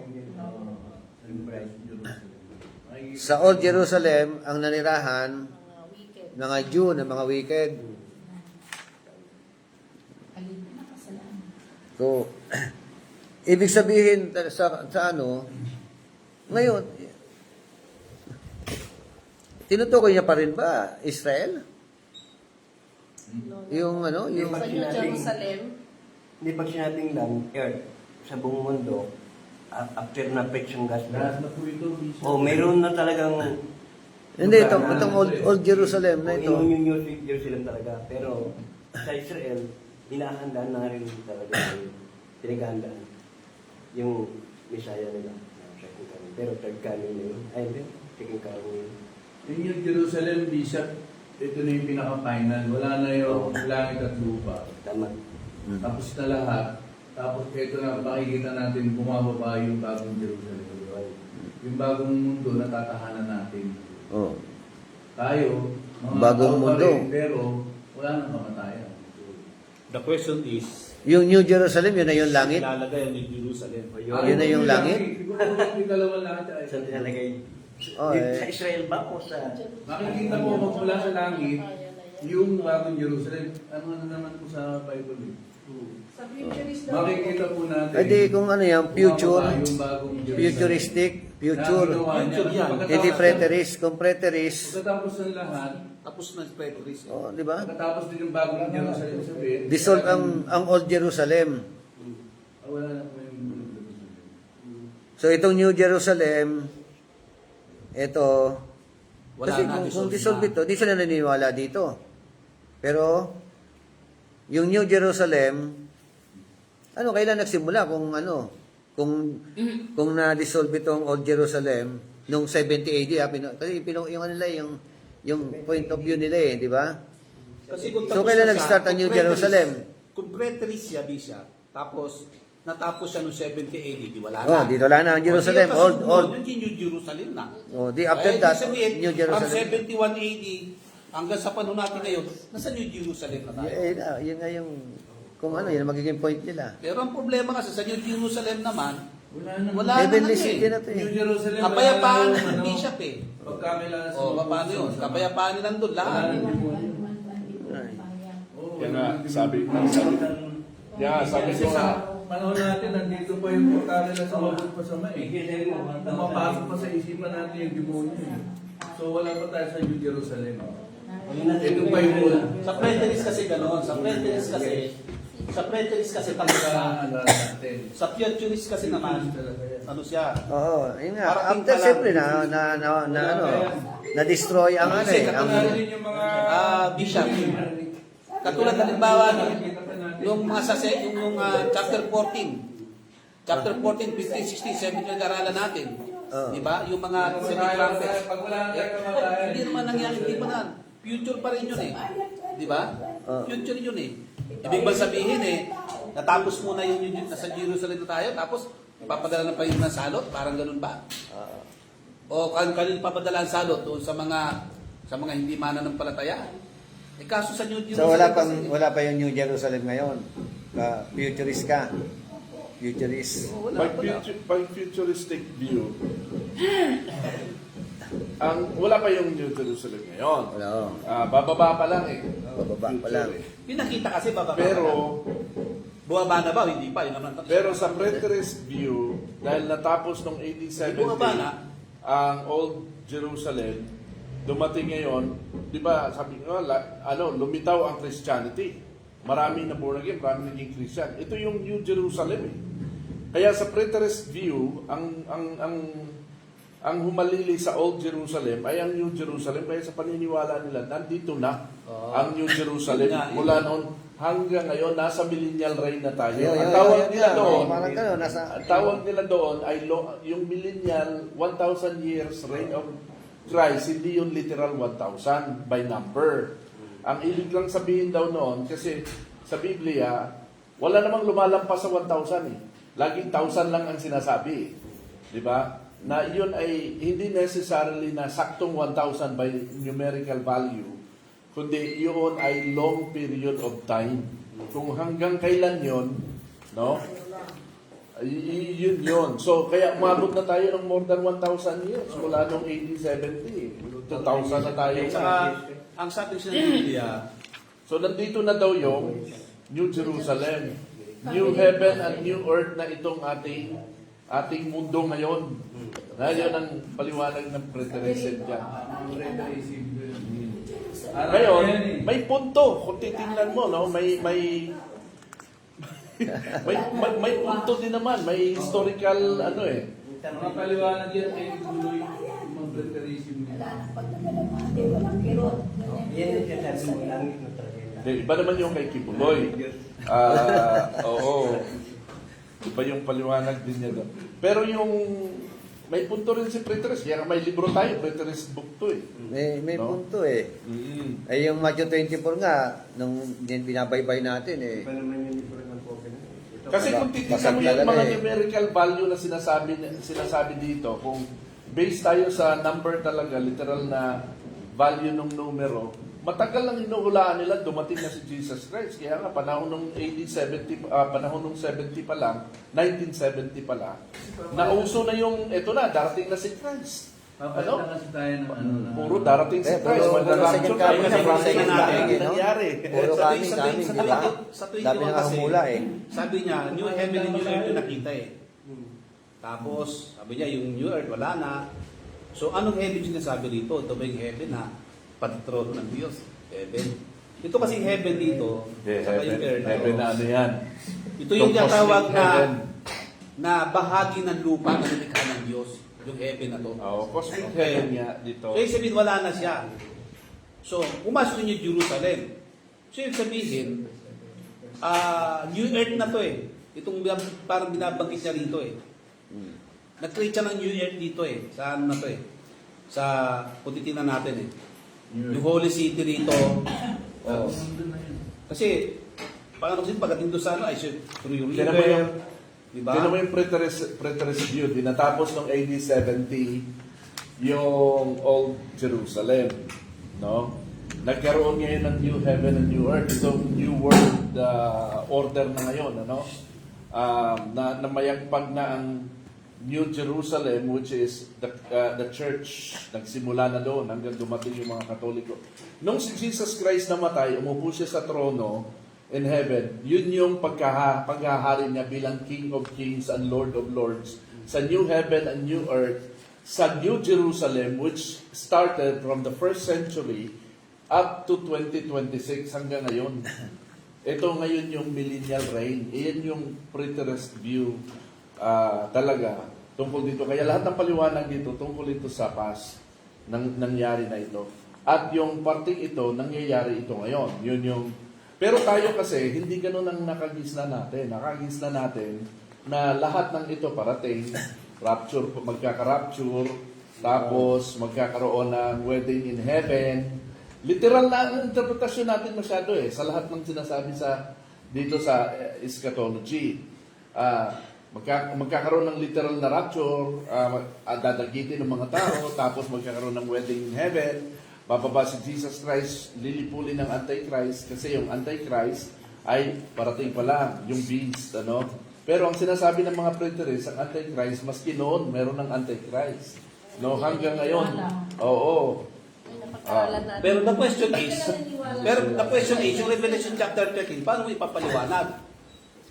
Sa Old Jerusalem, ang nanirahan, mga Jew na mga wicked. So, ibig sabihin sa ngayon, tinutukoy niya pa rin ba Israel? Yung yung Sa New Jerusalem, Hindi pag sinabing lang, earth, sa buong mundo, after na preach yung gospel, meron na talagang hindi, itong old Jerusalem na ito. Yung New Jerusalem talaga. Pero sa Israel, hinahandaan na rin talaga pinaghahandaan yung Messiah nila. Second coming. Pero third coming na yun. Ay, hindi. Second coming yun. Yung New Jerusalem, Bishop, ito na yung pinaka-final. Wala na yung langit at lupa. Tama. Tapos na lahat. Tapos ito na, makikita natin bumababa yung bagong Jerusalem. Yung bagong mundo, natatahanan natin. Oh. Tayo, mga Bagong tao pa mundo. rin, pero wala nang kamatayan. The question is, Yung New Jerusalem, yun na yung langit. ilalagay ang New Jerusalem. Yun na yung langit? Siguro yung dalawang langit ay. Saan tinalagay? Oh, Sa Israel ba o sa... Makikita mo magmula sa langit, yung bagong Jerusalem. Ano naman po sa Bible eh. Sa futurist Makikita po natin. Ay di, kung ano yan, future, bumababa yung bagong Jerusalem. futuristic, future. Na ginawa niya. Future yan. Hindi preterist, kung preterist. Pagkatapos ng lahat, Tapos na yung preterist. Oh, di ba? pagkatapos din yung bagong Jerusalem sabihin. Dissolve ang Old Jerusalem. Wala na po yung Jerusalem. So itong New Jerusalem, ito, Wala kasi na, kung dissolve dissolve na. ito, di sila naniniwala dito. Pero, yung New Jerusalem, kailan nagsimula kung na-dissolve itong Old Jerusalem nung 70 AD, kasi yung nila yung point of view nila di ba? Kasi kung So tapos kailan na nag-start ang New Jerusalem? Kung preterist siya, Bishop, tapos natapos siya noong 70 AD, di wala na. Oh, dito lang na ang Jerusalem, O, di old. Yung New Jerusalem na. Oh, di after Kaya that, ibig sabihin, New Jerusalem. From 71 AD hanggang sa panahon natin ngayon, nasa New Jerusalem na tayo. Yun nga yung, kung yun ang magiging point nila. Pero ang problema kasi sa New Jerusalem naman, wala Heavenly na city na to New eh. Jerusalem. Kapayapaan wala na ng yung, Bishop eh. Pagkakilala sa O, paano yun? Kapayapaan nila doon lahat. Yan nga, sabi ko sa panahon natin, nandito pa yung portale na sumabot pa sa may. Mapasok pa sa isipan natin yung demonyo eh. So wala pa tayo sa New Jerusalem. Ito pa yung Sa preterist kasi gano'n. Sa preterist kasi talaga. natin. Sa futurist kasi naman, ano siya? Oo, yun nga. Parating After pa lang. siyempre na-destroy ang Kasi ang Katulad din yung mga Bishop. Katulad halimbawa, nakikita pa natin yung mga chapter 14. Chapter 14, 15, 16, 17 yung aralan natin. Di ba? Yung mga 7 trumpets. Hindi naman nangyari, hindi pa na. Future pa rin yun eh. Di ba? Future yun eh. Ibig ba sabihin natapos muna yung nasa Jerusalem na tayo, tapos papadala na pa yung ng salot? Parang ganun ba? O kanil papadala ang salot doon sa mga hindi mananampalataya? Kaso sa New So Jerusalem wala pa yung New Jerusalem ngayon. Futurist ka. Futurist. By futuristic view, wala pa yung New Jerusalem ngayon. Wala. Bababa pa lang eh. Bababa pa lang. Pinakita kasi bababa. Pero, buwaba na ba? Hindi pa. Yun naman. pero sa preterist view, dahil natapos ng AD 70, Bumaba na. ang Old Jerusalem, dumating ngayon, di ba, sabi nga, lumitaw ang Christianity. Marami na born again, marami naging Christian. Ito yung New Jerusalem eh. Kaya sa preterist view, ang humalili sa Old Jerusalem ay ang New Jerusalem. Kaya sa paniniwala nila, nandito na ang New Jerusalem. Mula noon hanggang ngayon, nasa millennial reign na tayo. Ang tawag nila doon, Parang gano'n, ang tawag nila doon ay yung millennial 1,000 years reign of Christ, hindi yung literal 1,000 by number. Ang ibig lang sabihin daw noon, kasi sa Biblia, wala namang lumalampas sa 1,000 eh. Laging 1,000 lang ang sinasabi. Di ba? Na yun ay hindi necessarily na saktong 1,000 by numerical value, kundi yun ay long period of time. Kung hanggang kailan yun, no? Yun. So, kaya umabot na tayo ng more than 1,000 years mula noong 1870. 2,000 na tayo. Saka, ang sabi sa Biblia, So, nandito na daw yung New Jerusalem. New heaven and new earth na itong ating mundo ngayon. Na yun ang paliwanag ng preterism dyan. Ngayon, may punto. Kung titingnan mo, no, may punto din naman. May historical, Mga paliwanag yan kay Tuloy, yung mga preterism Wala nang pagkakalamate, walang kirot. Yan ang sinasabi mo, langit na talaga. Iba naman yung kay Kibuloy. Oo. Iba yung paliwanag din niya doon. Pero yung may punto rin si Preterist. Kaya may libro tayo, Preterist book to eh. May No? punto eh. Ay yung Matthew 24 nga, nung binabaybay natin eh. Iba naman yung libro ng Pope. Kasi kung titignan mo yung mga numerical value na sinasabi dito, kung based tayo sa number talaga, literal na value ng numero, matagal lang inuhulaan nila dumating na si Jesus Christ. Kaya nga, panahon ng AD 70, panahon ng 70 pa lang, 1970 pa lang, nauso na yung, eto na, darating na si Christ. Papalitan kasi tayo ng ano na... Puro darating si Christ. puro Mag-rapture second tayo coming kasi na second second coming coming, no? nangyari. Puro kami, di ba? sa tuwing Dami na kahumula eh. Sabi niya, new heaven and new earth yung nakita eh. Tapos, sabi niya, yung new earth wala na. So, anong heaven sinasabi dito? Ito ba yung heaven na patitrono ng Diyos? Heaven. Ito kasing heaven dito, saka yung earth. Heaven na ano yan. Ito yung Itong tinatawag cosmic heaven. na bahagi ng lupa na nilikha ng Diyos. Yung heaven na to. Cosmic heaven nga dito. So, ibig sabihin, wala na siya. So, pumasok yung Jerusalem. So, ibig sabihin, new earth na to eh. Itong parang binabanggit niya rito eh. Nag-create siya ng new earth dito eh. Sa ano na to eh. Sa, kung titignan natin eh. Yung holy city rito. Oh. Kasi, paano kasi pagdating doon sa ano, ay through yung Kaya naman yung, diba? kaya naman yung preterist view, natapos ng AD 70 yung Old Jerusalem. No? Nagkaroon ngayon ng new heaven and new earth. Itong new world order na ngayon. Ano? Na mayagpag na ang New Jerusalem, which is the church, nagsimula na doon hanggang dumating yung mga Katoliko. Nung si Jesus Christ namatay, umupo siya sa trono in heaven, yun yung paghahari niya bilang King of Kings and Lord of Lords sa new heaven and new earth, sa New Jerusalem, which started from the 1st century up to 2026 hanggang ngayon. Ito ngayon yung millennial reign. Iyan yung preterist view talaga tungkol dito. Kaya lahat ng paliwanag dito tungkol ito sa past nangyari na ito. At yung parting ito, nangyayari ito ngayon. Yun yung Pero tayo kasi, hindi ganun ang nakagisna natin. Nakagisna natin na lahat ng ito parating, rapture, magkaka-rapture, tapos magkakaroon ng wedding in heaven. Literal na ang interpretasyon natin masyado sa lahat ng sinasabi dito sa eschatology. Magkakaroon ng literal na rapture, dadagitin ng mga tao, tapos magkakaroon ng wedding in heaven. Bababa si Jesus Christ, lilipulin ng Antichrist, kasi yung Antichrist ay parating pa lang, yung beast, ano? Pero ang sinasabi ng mga preterists, ang Antichrist, maski noon, meron ng Antichrist. No, hanggang ngayon. Oo. Napag-aralan natin. Pero the question is, Naniniwala yung Revelation chapter 13, paano mo ipapaliwanag?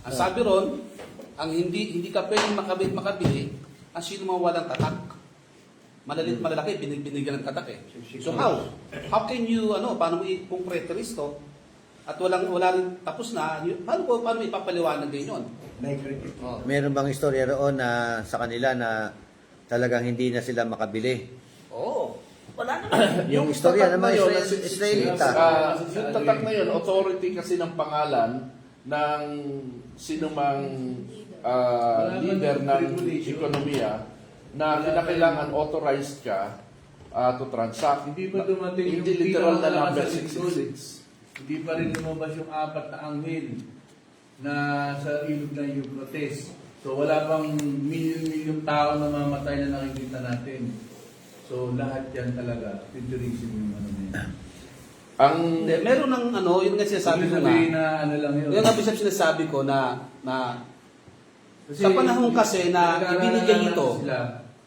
Ang sabi ron, ang hindi ka pwedeng makabili, ang sino mga walang tatak. Malalaki, binigyan ng tatak eh. So how? How can you, paano mo kung preterist to, at wala rin tapos na, paano mo ipapaliwanag din yun? Oh. Meron bang istorya roon na sa kanila na talagang hindi na sila makabili? Oo. Wala naman. Yung istorya tatak naman, na yun, Israelita. yung tatak na yun, authority kasi ng pangalan ng sinumang leader ng ekonomiya na kinakailangan authorized ka to transact. Hindi pa dumating Hindi yung literal na number pinakamalakas na tungkol. 666. Hindi pa rin lumabas yung 4 na anghel na sa ilog ng Euphrates. So wala pang milyon-milyong tao na mamatay na nakikita natin. So lahat yan talaga, futurism yung ano na yan. Hindi, meron ng yun nga sinasabi ko Sabihin na, na ano lang yun. yun nga Bishop sinasabi ko na Kasi sa panahon kasi na ibinigay nag-aaralan ito sila,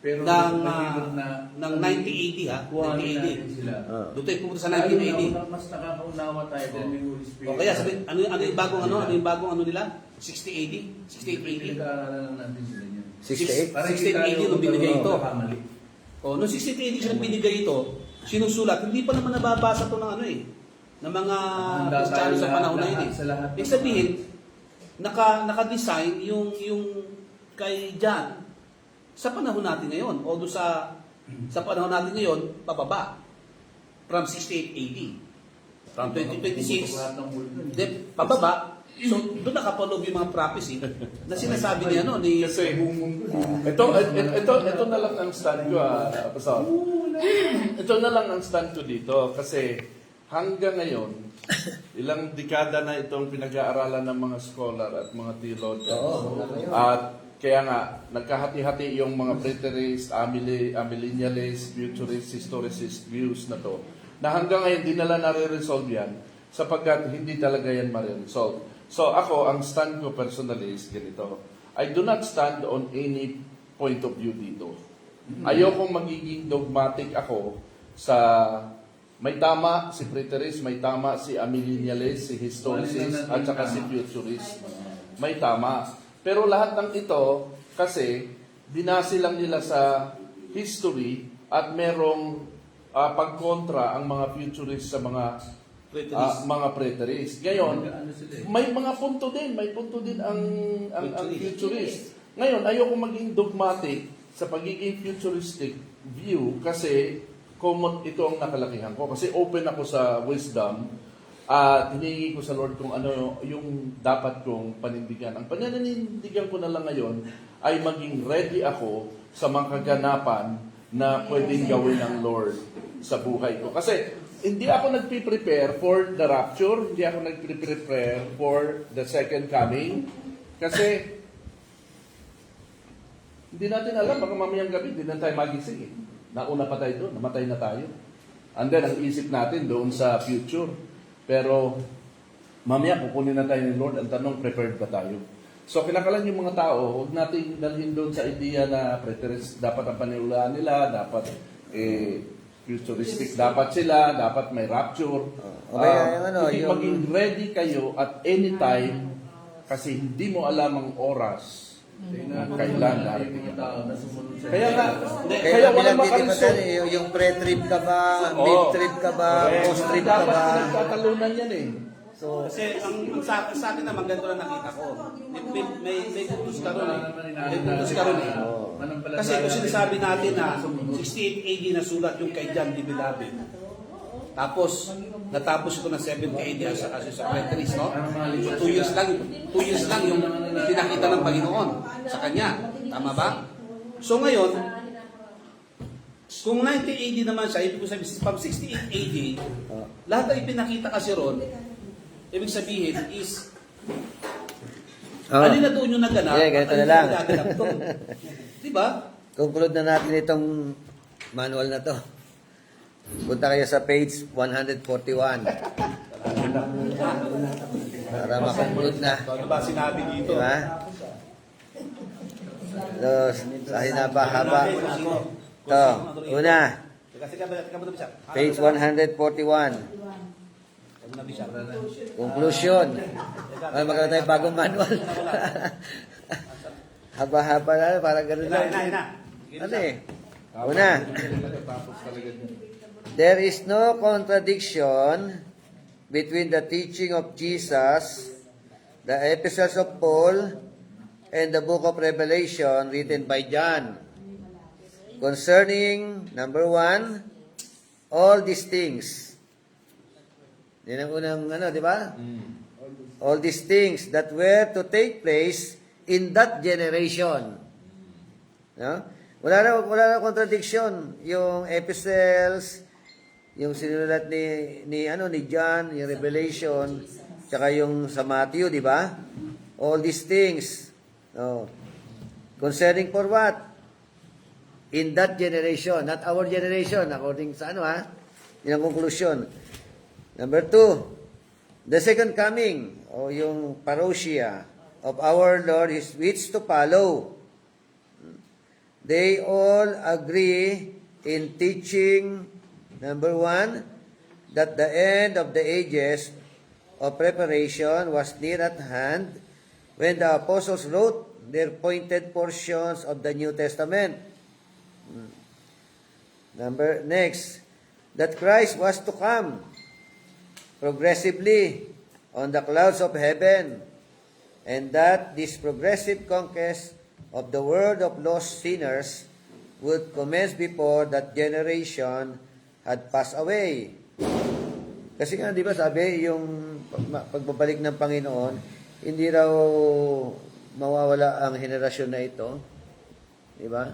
pero ng, mahirap ng 1980 ha, kuhanin 1980. natin sila. Doon tayo pumunta sa Lalo 1980. na, mas nakakaunawa tayo dahil may Holy Spirit. O kaya sabi, ano yung bagong ano yung bagong nila? 6080? 6880? Pinag-aaralan lang natin sila niyan. 68? Para 1680 nung binigay ito. Kamali. O, nung 1680 silang binigay ito, sinusulat, hindi pa naman nababasa to ng ng mga Handa Kristiyano tayo sa panahon na yun sa lahat ng Ibig sabihin, naka-design yung kay John sa panahon natin ngayon o doon sa panahon natin ngayon pababa from 68 AD from 2026 Lahat ng mundo. then pababa so doon nakapaloob yung mga prophecy na sinasabi niya ni Kasi ito na lang ang stand ko, Pastor. Ito na lang ang stand ko dito kasi hanggang ngayon, ilang dekada na itong pinag-aaralan ng mga scholar at mga theologians. At kaya nga, nagkahati-hati yung mga preterist, amillennialist, futurist, historicist views na to. Na hanggang ngayon, di nila nare-resolve yan sapagkat hindi talaga yan ma-resolve. So ako, ang stand ko personally is ganito. I do not stand on any point of view dito. Ayokong magiging dogmatic ako sa may tama si preterist, may tama si amillennialist, si historicist, at saka si futurist. May tama. Pero lahat ng ito, kasi dinasi lang nila sa history at merong pagkontra ang mga futurist sa mga preterist. Ngayon, may mga punto din, ang futurist. Ngayon, ayoko maging dogmatic sa pagiging futuristic view kasi common ito ang nakalakihan ko. Kasi open ako sa wisdom at hinihingi ko sa Lord kung ano yung dapat kong panindigan. Ang pananindigan ko na lang ngayon ay maging ready ako sa mga kaganapan na pwedeng gawin ng Lord sa buhay ko. Kasi hindi ako nagpe-prepare for the rapture, hindi ako nagpe-prepare for the second coming. Kasi hindi natin alam, baka mamayang gabi, hindi na tayo magising eh. Nauna pa tayo doon, namatay na tayo. And then, ang isip natin doon sa future. Pero, mamaya, kukunin na tayo ni Lord. Ang tanong, prepared ba tayo? So, kinakalan yung mga tao, huwag natin dalhin doon sa idea na preterist, dapat ang paniwalaan nila, dapat futuristic dapat sila, dapat may rapture. Maging ready kayo at any time kasi hindi mo alam ang oras kailan darating. Kaya nga, Kaya walang makarisol. Yung pre-trip ka ba, mid-trip ka ba, post-trip ka ba? Nagtatalunan yan eh. So, kasi ang sa akin naman ganito lang nakita ko. May kutus ka ron eh. May kutus ka ron eh. Kasi kung sinasabi natin na 68 AD na sulat yung kay John the Beloved. Tapos, natapos ito ng 70 AD as a secretaries, no? Ang mga libro 2 years lang, 2 years lang yung pinakita ng Panginoon sa kanya. Tama ba? So ngayon, kung 90 AD naman siya, ibig sabihin, from 68 AD, lahat ng ipinakita kasi ron, ibig sabihin is, alin na doon yung naganap, Yeah, ganito alin na lang. yung naganap doon. Diba? Conclude na natin itong manual na to. Punta kayo sa page 141 para makonklud na. So, ano ba sinabi dito? Diba? So, sa hinaba-haba. Ito, una, page 141. Conclusion. Ay, magkaroon tayo bagong manual. Haba-haba na, parang ganun lang. Ano eh? Una, Tapos talaga dyan. there is no contradiction between the teaching of Jesus, the epistles of Paul, and the book of Revelation written by John. Concerning, number 1, all these things. Yan ang unang, di ba? All these things that were to take place in that generation. No? Wala na contradiction. Yung epistles, yung sinulat ni John, yung Revelation, tsaka yung sa Matthew, di ba? All these things. No. Concerning for what? In that generation, not our generation, according sa Yun ang conclusion. Number 2, the second coming, o yung parousia of our Lord is which to follow. They all agree in teaching, number 1, that the end of the ages of preparation was near at hand when the apostles wrote their pointed portions of the New Testament. Next, that Christ was to come progressively on the clouds of heaven, and that this progressive conquest of the world of lost sinners would commence before that generation had passed away. Kasi nga, di ba sabi, yung pagbabalik ng Panginoon, hindi raw mawawala ang henerasyon na ito. Di ba?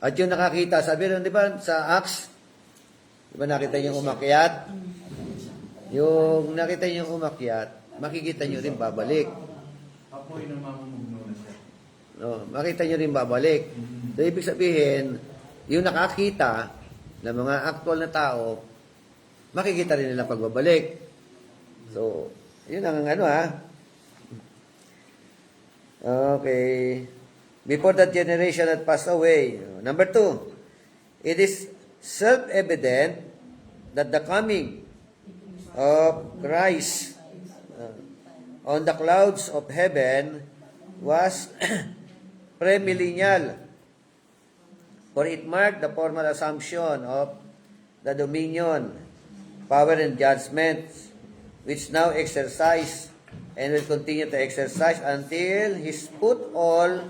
At yung nakakita, sabi rin, di ba, sa Acts, di ba nakita yung umakyat? Yung nakita yung umakyat, makikita nyo rin babalik. Apoy na mamumugno na siya. No, makita nyo rin babalik. So, ibig sabihin, yung nakakita ng mga actual na tao, makikita rin nila pagbabalik. So, yun ang Okay. Before that generation had passed away. Number 2, it is self-evident that the coming of Christ on the clouds of heaven was premillennial, for it marked the formal assumption of the dominion, power, and judgment which now exercise and will continue to exercise until He's put all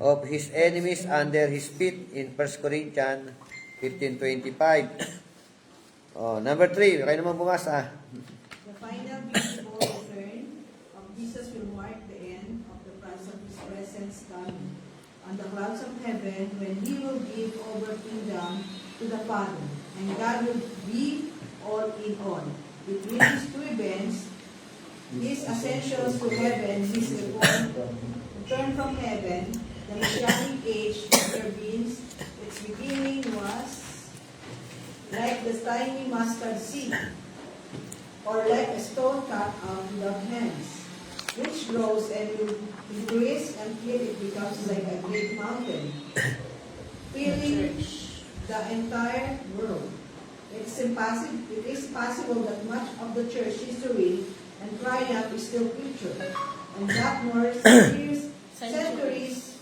of His enemies under His feet in 1 Corinthians 15:25. Number 3, kayo naman bumasa. The final visible return of Jesus will mark the end of the price of His presence coming on the clouds of heaven, when He will give over kingdom to the Father, and God will be all in all. Between these two events, His ascension to heaven, His return from heaven, the Messianic age intervenes. Its beginning was like the tiny mustard seed, or like a stone cut out without hands, which grows and will increase until it becomes like a great mountain, filling the entire world. It is possible that much of the church history and triumph is still future, and that more centuries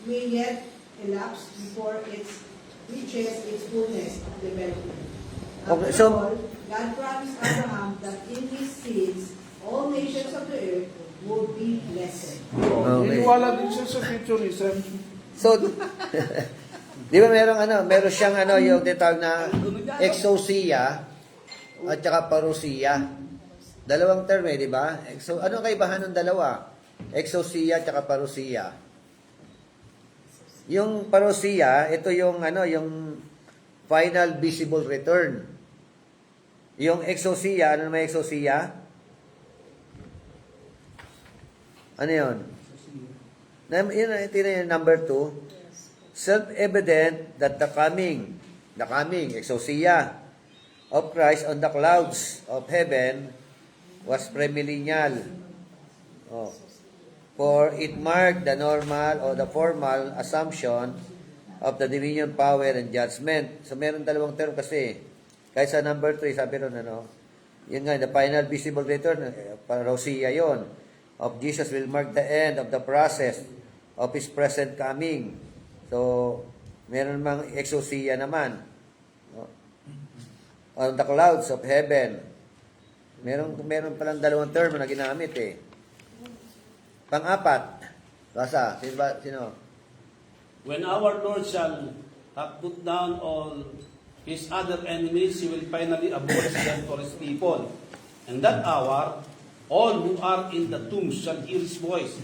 may yet elapse before it reaches its fullness of development. Okay, After so- all, God promised Abraham that in his seeds all nations of the earth would be blessed. Okay. Niniwala din siya sa futurism. So, di ba meron siyang yung tinatawag na exousia, at saka parousia. Dalawang term di ba? So, ano kaibahan ng dalawa? Exousia at saka parousia. Yung parousia, ito yung yung final visible return. Yung exousia, ano naman exousia? Ano yun? Ito yung number 2. Self-evident that the coming, exousia, of Christ on the clouds of heaven was premillennial. Oh. For it marked the normal or the formal assumption of the dominion, power, and judgment. So, meron dalawang term kasi. Kaya sa number 3, sabi ron, yun nga, the final visible return, parousia yon, of Jesus will mark the end of the process of His present coming. So, meron mang exousia naman. No? On the clouds of heaven. Meron palang dalawang term na ginamit eh. Pang-apat. Basa. Sino? When our Lord shall have put down all his other enemies, he will finally abolish them for his people. And that hour, all who are in the tombs shall hear his voice,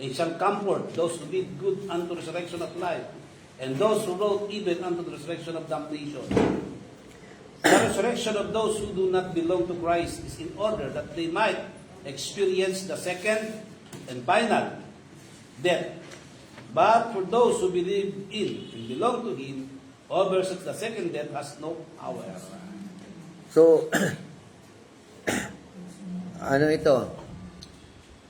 and shall comfort those who did good unto resurrection of life, and those who wrote evil unto the resurrection of damnation. The resurrection of those who do not belong to Christ is in order that they might experience the second and final death. But for those who believe in and belong to Him, over such the second death has no power. So, ano ito?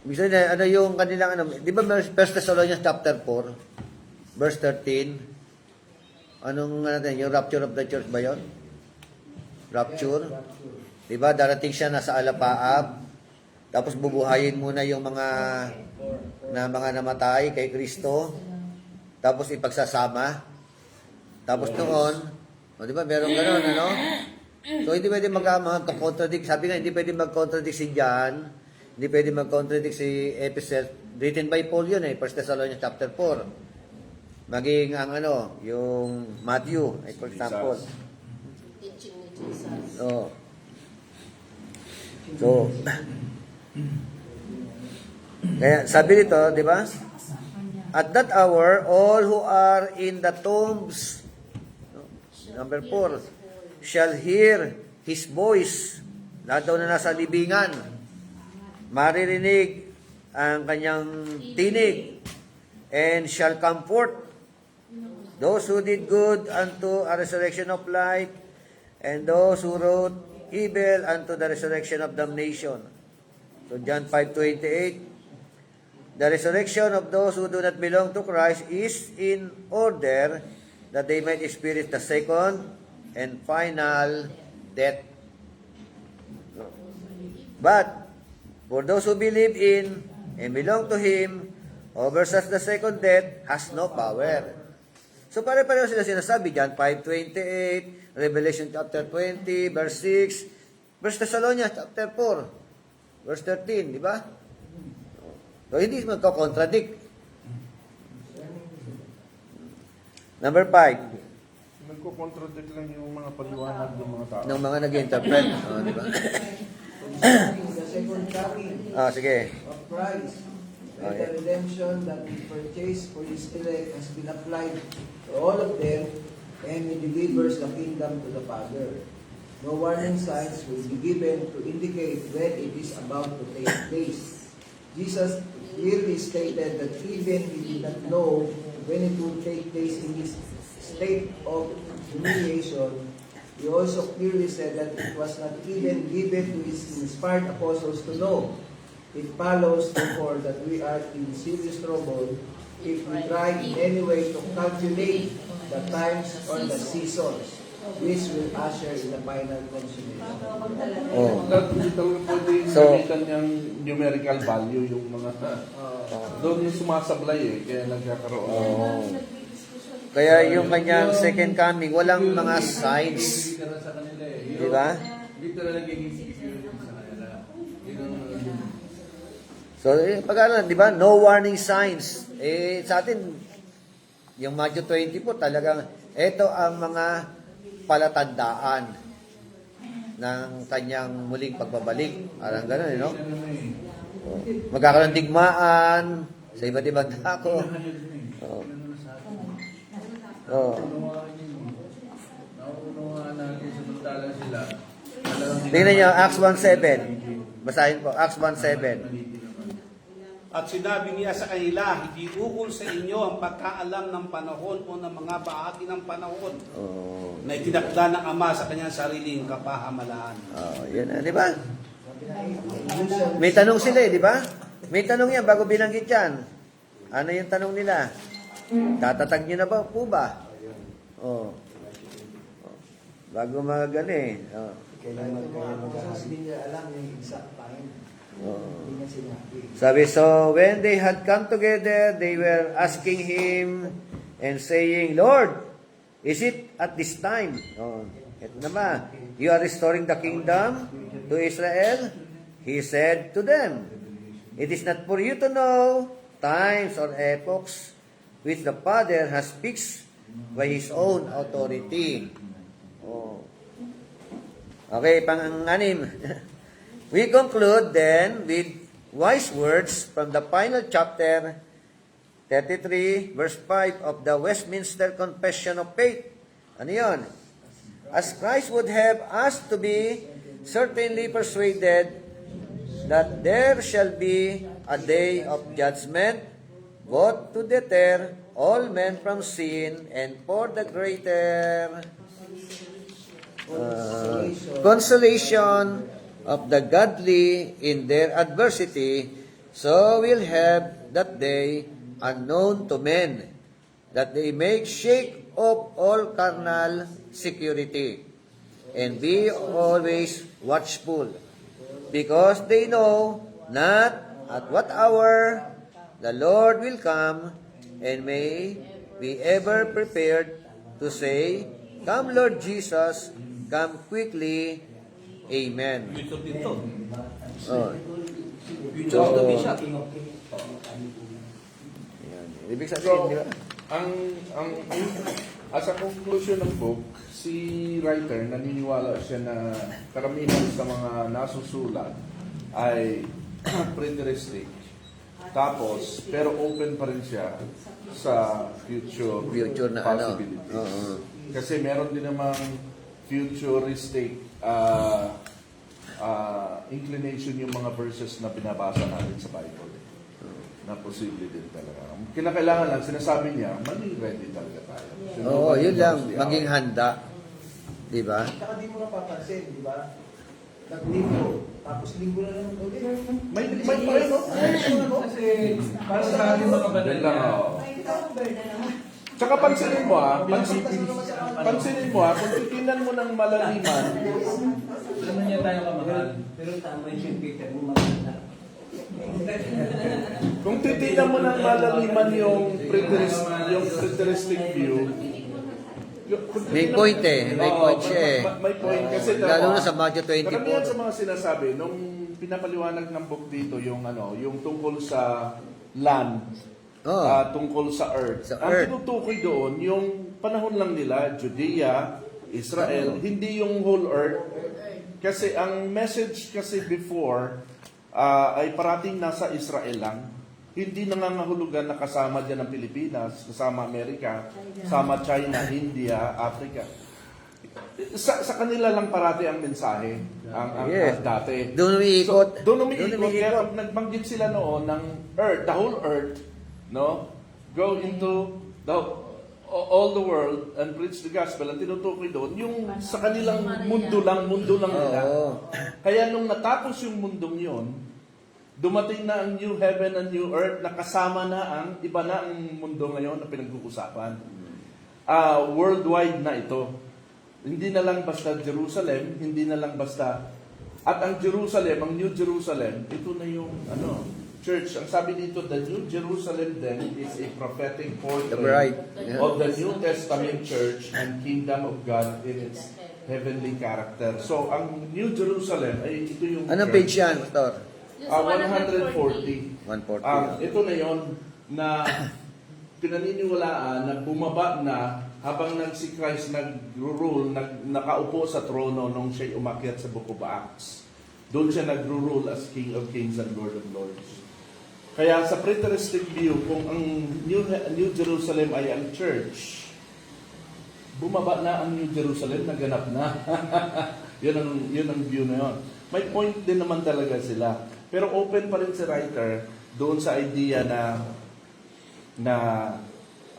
Ibig sabihin, ano yung kanilang, di ba 1 Thessalonians chapter 4, verse 13, anong natin, yung rapture of the church ba yun? Rapture? Di ba, darating siya nasa alapaap, tapos bubuhayin muna yung mga namatay kay Kristo, tapos ipagsasama, tapos noon, di ba, meron gano'n, So, hindi pwede mag-contradict. Sabi nga, hindi pwede mag-contradict si John, hindi pwede mag-contradict si Ephesus. Written by Paul yun 1 Thessalonians chapter 4. Maging ang yung Matthew, for example. Teaching ni Jesus. So, kaya sabi nito, di ba? At that hour, all who are in the tombs, number 4, shall hear His voice. Lahat daw na nasa libingan, maririnig ang kanyang tinig, and shall comfort those who did good unto a resurrection of life, and those who wrote evil unto the resurrection of damnation. So John 5:28, the resurrection of those who do not belong to Christ is in order that they might experience the second and final death. But for those who believe in and belong to Him, over such the second death has no power. So pare-pareho sila sinasabi, John 5:28, Revelation chapter 20, verse 6, 1 Thessalonians chapter 4, verse 13, di ba? So hindi magko-contradict. Number 5, Nagko-contradict lang yung mga paliwanag ng mga tao. ng mga nag-interpret. Di ba? Concerning the second coming Sige. of Christ, and the redemption that He purchased for His elect has been applied to all of them, and He delivers the kingdom to the Father. No warning signs will be given to indicate when it is about to take place. Jesus clearly stated that even He did not know when it would take place in His state of humiliation. He also clearly said that it was not even given to His inspired apostles to know. It follows, therefore, that we are in serious trouble if we try in any way to calculate the times or the seasons, which will usher in the final consummation. Hindi talaga pwede gamitan niyang numerical value yung mga doon yung sumasablay kaya nagkakaroon. Kaya yung kanyang second coming, walang mga signs. Di ba? Dito na nagiging security sa kanila. So, pag di ba? No warning signs. Sa atin, yung Matthew 20 po, talagang, ito ang mga palatandaan. ng kanyang muling pagbabalik. Parang gano'n, no? Oh. Magkakaroon digmaan sa iba't ibang dako. Oh. Oh. Nauunawaan natin samantalang sila. Tingnan niyo, Acts 1:7. Basahin po, Acts 1:7. At sinabi niya sa kanila, hindi ukol sa inyo ang pagkaalam ng panahon o ng mga bahagi ng panahon Oh. na itinakda ng Ama sa kanyang sariling kapahamalaan. Oh, yun, di ba? May tanong sila, di ba? May tanong yan bago binanggit yan. Ano yung tanong nila? Tatatag niyo na ba po ba? Oh. Oh. Bago magani. Oh. Kailangan hindi niya alam yung exact time. Oh. Hindi niya sinabi. Sabi, so when they had come together, they were asking him and saying, Lord, is it at this time? Oh, ito na ba? You are restoring the kingdom to Israel? He said to them, it is not for you to know times or epochs which the Father has fixed by His own authority. Oh. Okay, pang-anim. We conclude then with wise words from the final chapter 33, verse 5 of the Westminster Confession of Faith. Ano yun? As Christ would have us to be certainly persuaded that there shall be a day of judgment, both to deter all men from sin and for the greater consolation of the godly in their adversity, so will have that day unknown to men, that they may shake off all carnal security, and be always watchful, because they know not at what hour the Lord will come, and may be ever prepared to say, Come, Lord Jesus, come quickly. Amen. Future dito. Oh. Future of the bishop. Yan. Ibig So, sabihin, di ba? as a conclusion ng book, si writer naniniwala siya na karamihan sa mga nasusulat ay preteristic. Tapos, pero open pa rin siya sa future Future na ano. possibilities. Oo. Kasi meron din namang futuristic inclination yung mga verses na binabasa natin sa Bible. Na posible din talaga. Kinakailangan lang, sinasabi niya, maging ready talaga tayo. Oo, yun lang. Maging handa. Di ba? Saka di mo napapansin, di ba? Naglinggo, tapos linggo na naman ulit. May pa rin, no? Kasi para sa ating mga banal Yan lang, na, oo. Tsaka pansinin mo pansinin mo kung titignan mo ng malaliman, naman niya tayo kamahal. Pero tama yung St. Peter mo maganda. kung titignan mo ng malaliman yung preteristic view, May point eh. May point siya eh. May point kasi Lalo na sa Matthew karamihan 24. sa mga sinasabi nung pinapaliwanag ng book dito yung yung tungkol sa land, Oh. tungkol sa earth. Sa Ang earth. tinutukoy doon yung panahon lang nila, Judea, Israel, hindi yung whole earth. Kasi ang message kasi before ay parating nasa Israel lang. Hindi nangangahulugan na kasama dyan ang Pilipinas, kasama Amerika, kasama China, India, Africa. Sa kanila lang parati ang mensahe, ang Yes. dati. Doon umiikot. So, doon umiikot. Kaya pag nagbanggit sila noon ng earth, the whole earth, no? Go into all the world and preach the gospel. Ang tinutukoy doon, yung sa kanilang mundo lang nila. Oo. Kaya nung natapos yung mundong yon, dumating na ang new heaven and new earth na kasama na ang iba na ang mundo ngayon na pinag-uusapan. Worldwide na ito. Hindi na lang basta Jerusalem, hindi na lang basta. At ang Jerusalem, ang New Jerusalem, ito na yung church. Ang sabi dito, the New Jerusalem then is a prophetic The portrait bride. of the New Testament church and kingdom of God in its heavenly character. So, ang New Jerusalem ay ito yung Anong church. page yan, Pastor? Yung sa 140. 140. Ito na yon na pinaniniwalaan na bumaba na habang si Christ nag-rule, nakaupo sa trono nung siya umakyat sa Book of Acts. Doon siya nag-rule as King of Kings and Lord of Lords. Kaya sa preteristic view, kung ang New Jerusalem ay ang church, bumaba na ang New Jerusalem, naganap na. yun ang view na yun. May point din naman talaga sila. Pero open pa rin si writer doon sa idea na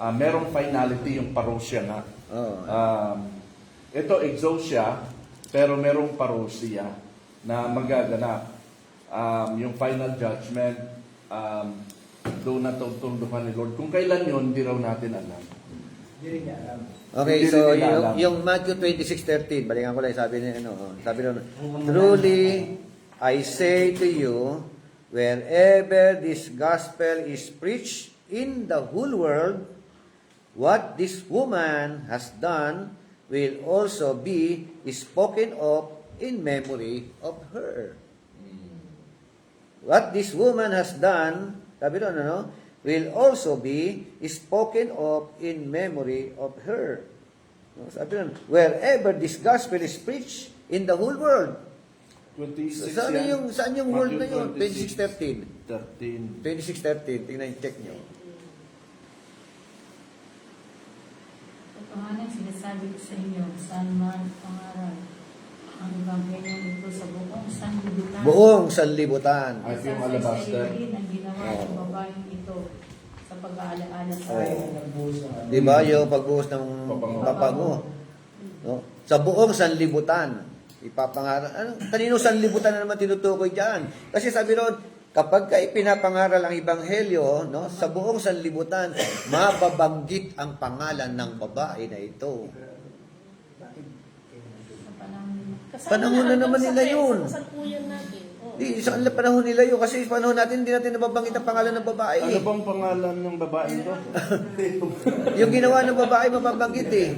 merong finality yung parousia nga. Ito exousia, pero merong parousia na magaganap. Yung final judgment, doon na tutundukan ni Lord. Kung kailan yun, hindi raw natin alam. Hindi rin niya alam. Okay, Hindi so rin nila alam. yung Matthew 26:13, balikan ko lang sabi niya, sabi doon, truly I say to you, wherever this gospel is preached in the whole world, what this woman has done will also be spoken of in memory of her. What this woman has done, sabi doon, will also be spoken of in memory of her. Sabi doon, wherever this gospel is preached in the whole world. 26 Saan yung world na yun? 26:13. 26:13, tingnan yung check nyo. Katotohanan, sinasabi ko sa inyo, saan man pangaral ang ebanghelyong ito sa buong sanlibutan. Buong sanlibutan. Ay, yung Isasay alabaster. sa iyo rin ang ginawa ng babaeng ito sa pag-aalaala sa Tayo akin. ang nagbuhos ng ano. Di ba? Yung pagbuhos ng Pabango. pabango. No? Sa buong sanlibutan. Ipapangaral. Kanino sanlibutan na naman tinutukoy dyan? Kasi sabi ron, kapag ka ipinapangaral ang ebanghelyo, sa buong sanlibutan, mababanggit ang pangalan ng babae na ito. Panahon na naman nila yun. Sa kasalukuyan natin. Oh. Di, sa kanila panahon nila yun. Kasi sa panahon natin, hindi natin nababanggit ang pangalan ng babae. Ano bang pangalan ng babae ito? Yung ginawa ng babae, mababanggit eh.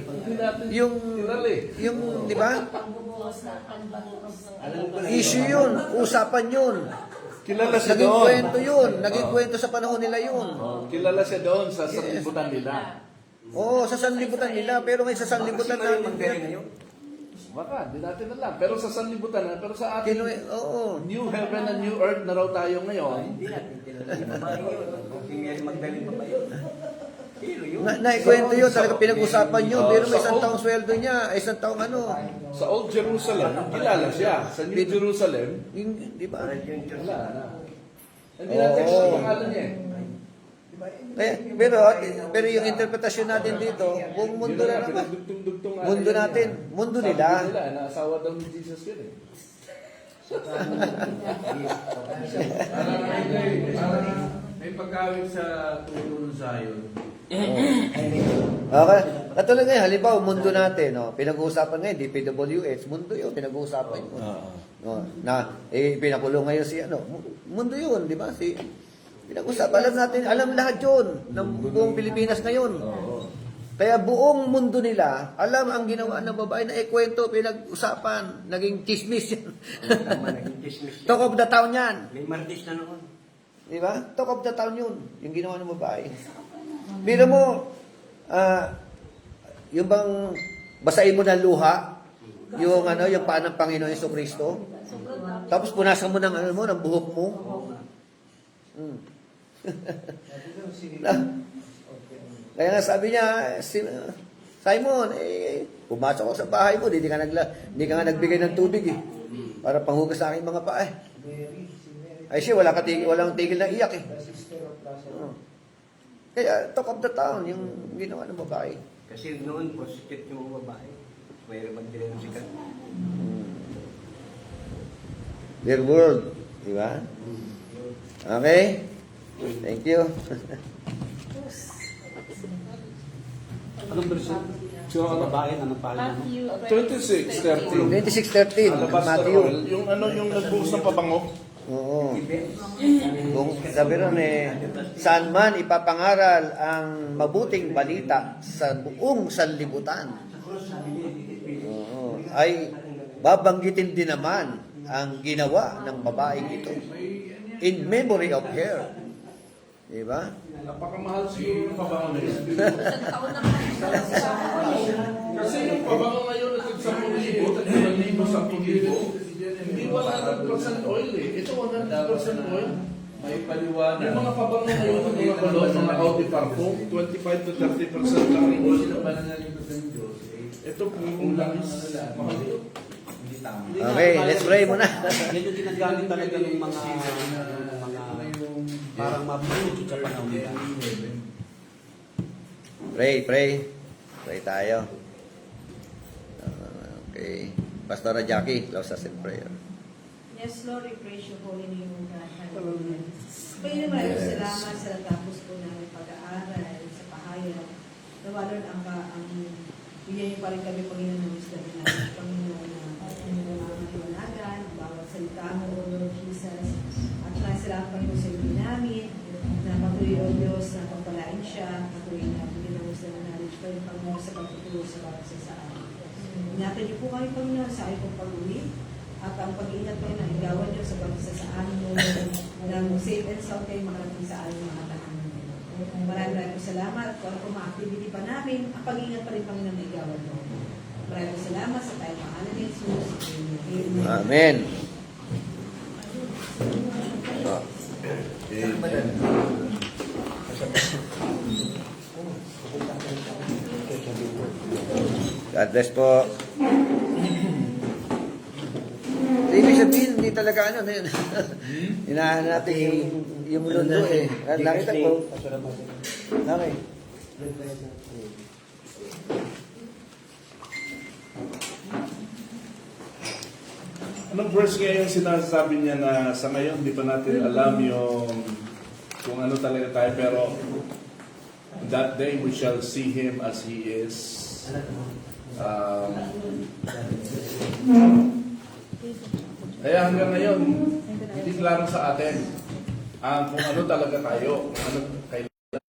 Yung, di ba? Pagbubukas ng pagbubukas ng Issue yun. Usapan yun. Kilala siya Naging doon. kwento yun. Naging kwento sa panahon nila yun. Kilala siya doon sa sanlibutan nila. Oo, sa sanlibutan nila. Pero ngayon sa sanlibutan natin. Baka, di natin alam. Pero sa sanlibutan na, pero sa ating Oo. new heaven and new earth na raw tayo ngayon, Hindi natin kilala yung babae yun. Kung Mary Magdalene pa ba yun? Sino yun? Naikwento yun. Talaga pinag-usapan yun. Oo, Pero may sa isang old- taong sweldo niya. Isang taong ano. sa Old Jerusalem, kilala siya. Sa New Jerusalem, Di ba? Parang yung church. wala na. Hindi natin Oo. siya pangalan niya eh. Pero yung interpretasyon natin dito, buong mundo na naman. Pinagdugtong-dugtong nga Mundo yan natin. eh. Mundo Sabi nila. naasawa daw ni Jesus yun eh. May pagkawit sa tulo ng Zion. Okay. Katulad ngayon, halimbawa, mundo natin, pinag-uusapan ngayon, DPWH, mundo yun, pinag-uusapan yun. Pinakulong ngayon si mundo yun, di ba? Pinag-uusapan, alam lahat yun, ng buong Pilipinas ngayon. Kaya buong mundo nila, alam ang ginawa ng babae na kwento, pinag-usapan, naging chismis yan. Tama, naging chismis yan. Talk of the town yan. May martis na noon. Di ba? Talk of the town yun, yung ginawa ng babae. Biro mo, yung bang basahin mo ng luha, yung yung paan ng Panginoon Jesucristo, tapos punasan mo ng ng buhok mo. Kaya nga sabi niya, Simon, pumasok ako sa bahay mo, hindi ka nga nagbigay ng tubig eh. Para panghugas sa aking mga paa eh. Ay siya, walang tigil na iyak eh. Kaya talk of the town, yung ginawa ng babae. Kasi noon, prostitute yung mga babae. May Magdalene sikat. Their world. Di ba? Okay? Thank you. Anong version? So, ang babae, anong pala? Matthew 26:13. 26:13. Alabaster Matthew. oil. Yung yung nagbuhos ng pabango. Oo. Kung sabi ron saan man ipapangaral ang mabuting balita sa buong sanlibutan, ay babanggitin din naman ang ginawa ng babaeng ito in memory of her. Diba? Napakamahal siguro ng pabango na yun. Isang taon na kami sa Kasi yung pabango ngayon na tig 10,000, at 10,000, hindi 100% oil eh. Ito 100% oil. May paliwanag. Yung mga pabango ngayon, yung mga balon, mga Audi Parfum, 25 to 30% lang yung oil. Sino ba nangalikot ng Diyos? Ito pong langis. Mahal yun. Hindi tama. Okay, let's pray muna. Yan yung ginagamit talaga ng mga parang mabulot sa panahon nila. Pray, pray. Pray tayo. Okay. Pastor Jackie, close us in prayer. Yes, Lord, we praise your holy name, O God. Hallelujah. Panginoon, maraming salamat sa natapos po namin pag-aaral sa pahayag. Nawa, Lord, ang bigyan niyo pa rin kami, Panginoon, ng wisdom namin, Panginoon, na ang iwanagan, ang bawat salita mo, O Lord Jesus. At salamat, Panginoon, sa ibig namin, na patuloy, O Diyos, na pagpalain siya, patuloy na bigyan ng wisdom na knowledge, Panginoon, sa pagtuturo sa bawat sa amin. Ingatan niyo po kami, Panginoon, sa ayong pag-uwi. At ang pag-iingat ko ng igawan niyo sa pagsasaan mo ng safe and sound kayo makarating sa aming mga tahanan. Maraming salamat. Kung ano mga activity pa namin, ang pag-iingat pa rin Panginoon ng igawan mo. Maraming salamat sa tayong pangalan ni Jesus. Amen. Amen. Oh. God bless po. Ibig sabihin, hindi talaga ano na yun. Hinahan natin yung mundo eh. Nakita ko. Okay. Anong verse ngayon sinasabi niya na sa ngayon di pa natin alam yung kung ano talaga tayo, pero that day we shall see Him as He is. Kaya hanggang ngayon, hindi klaro sa atin ang kung ano talaga tayo, kung ano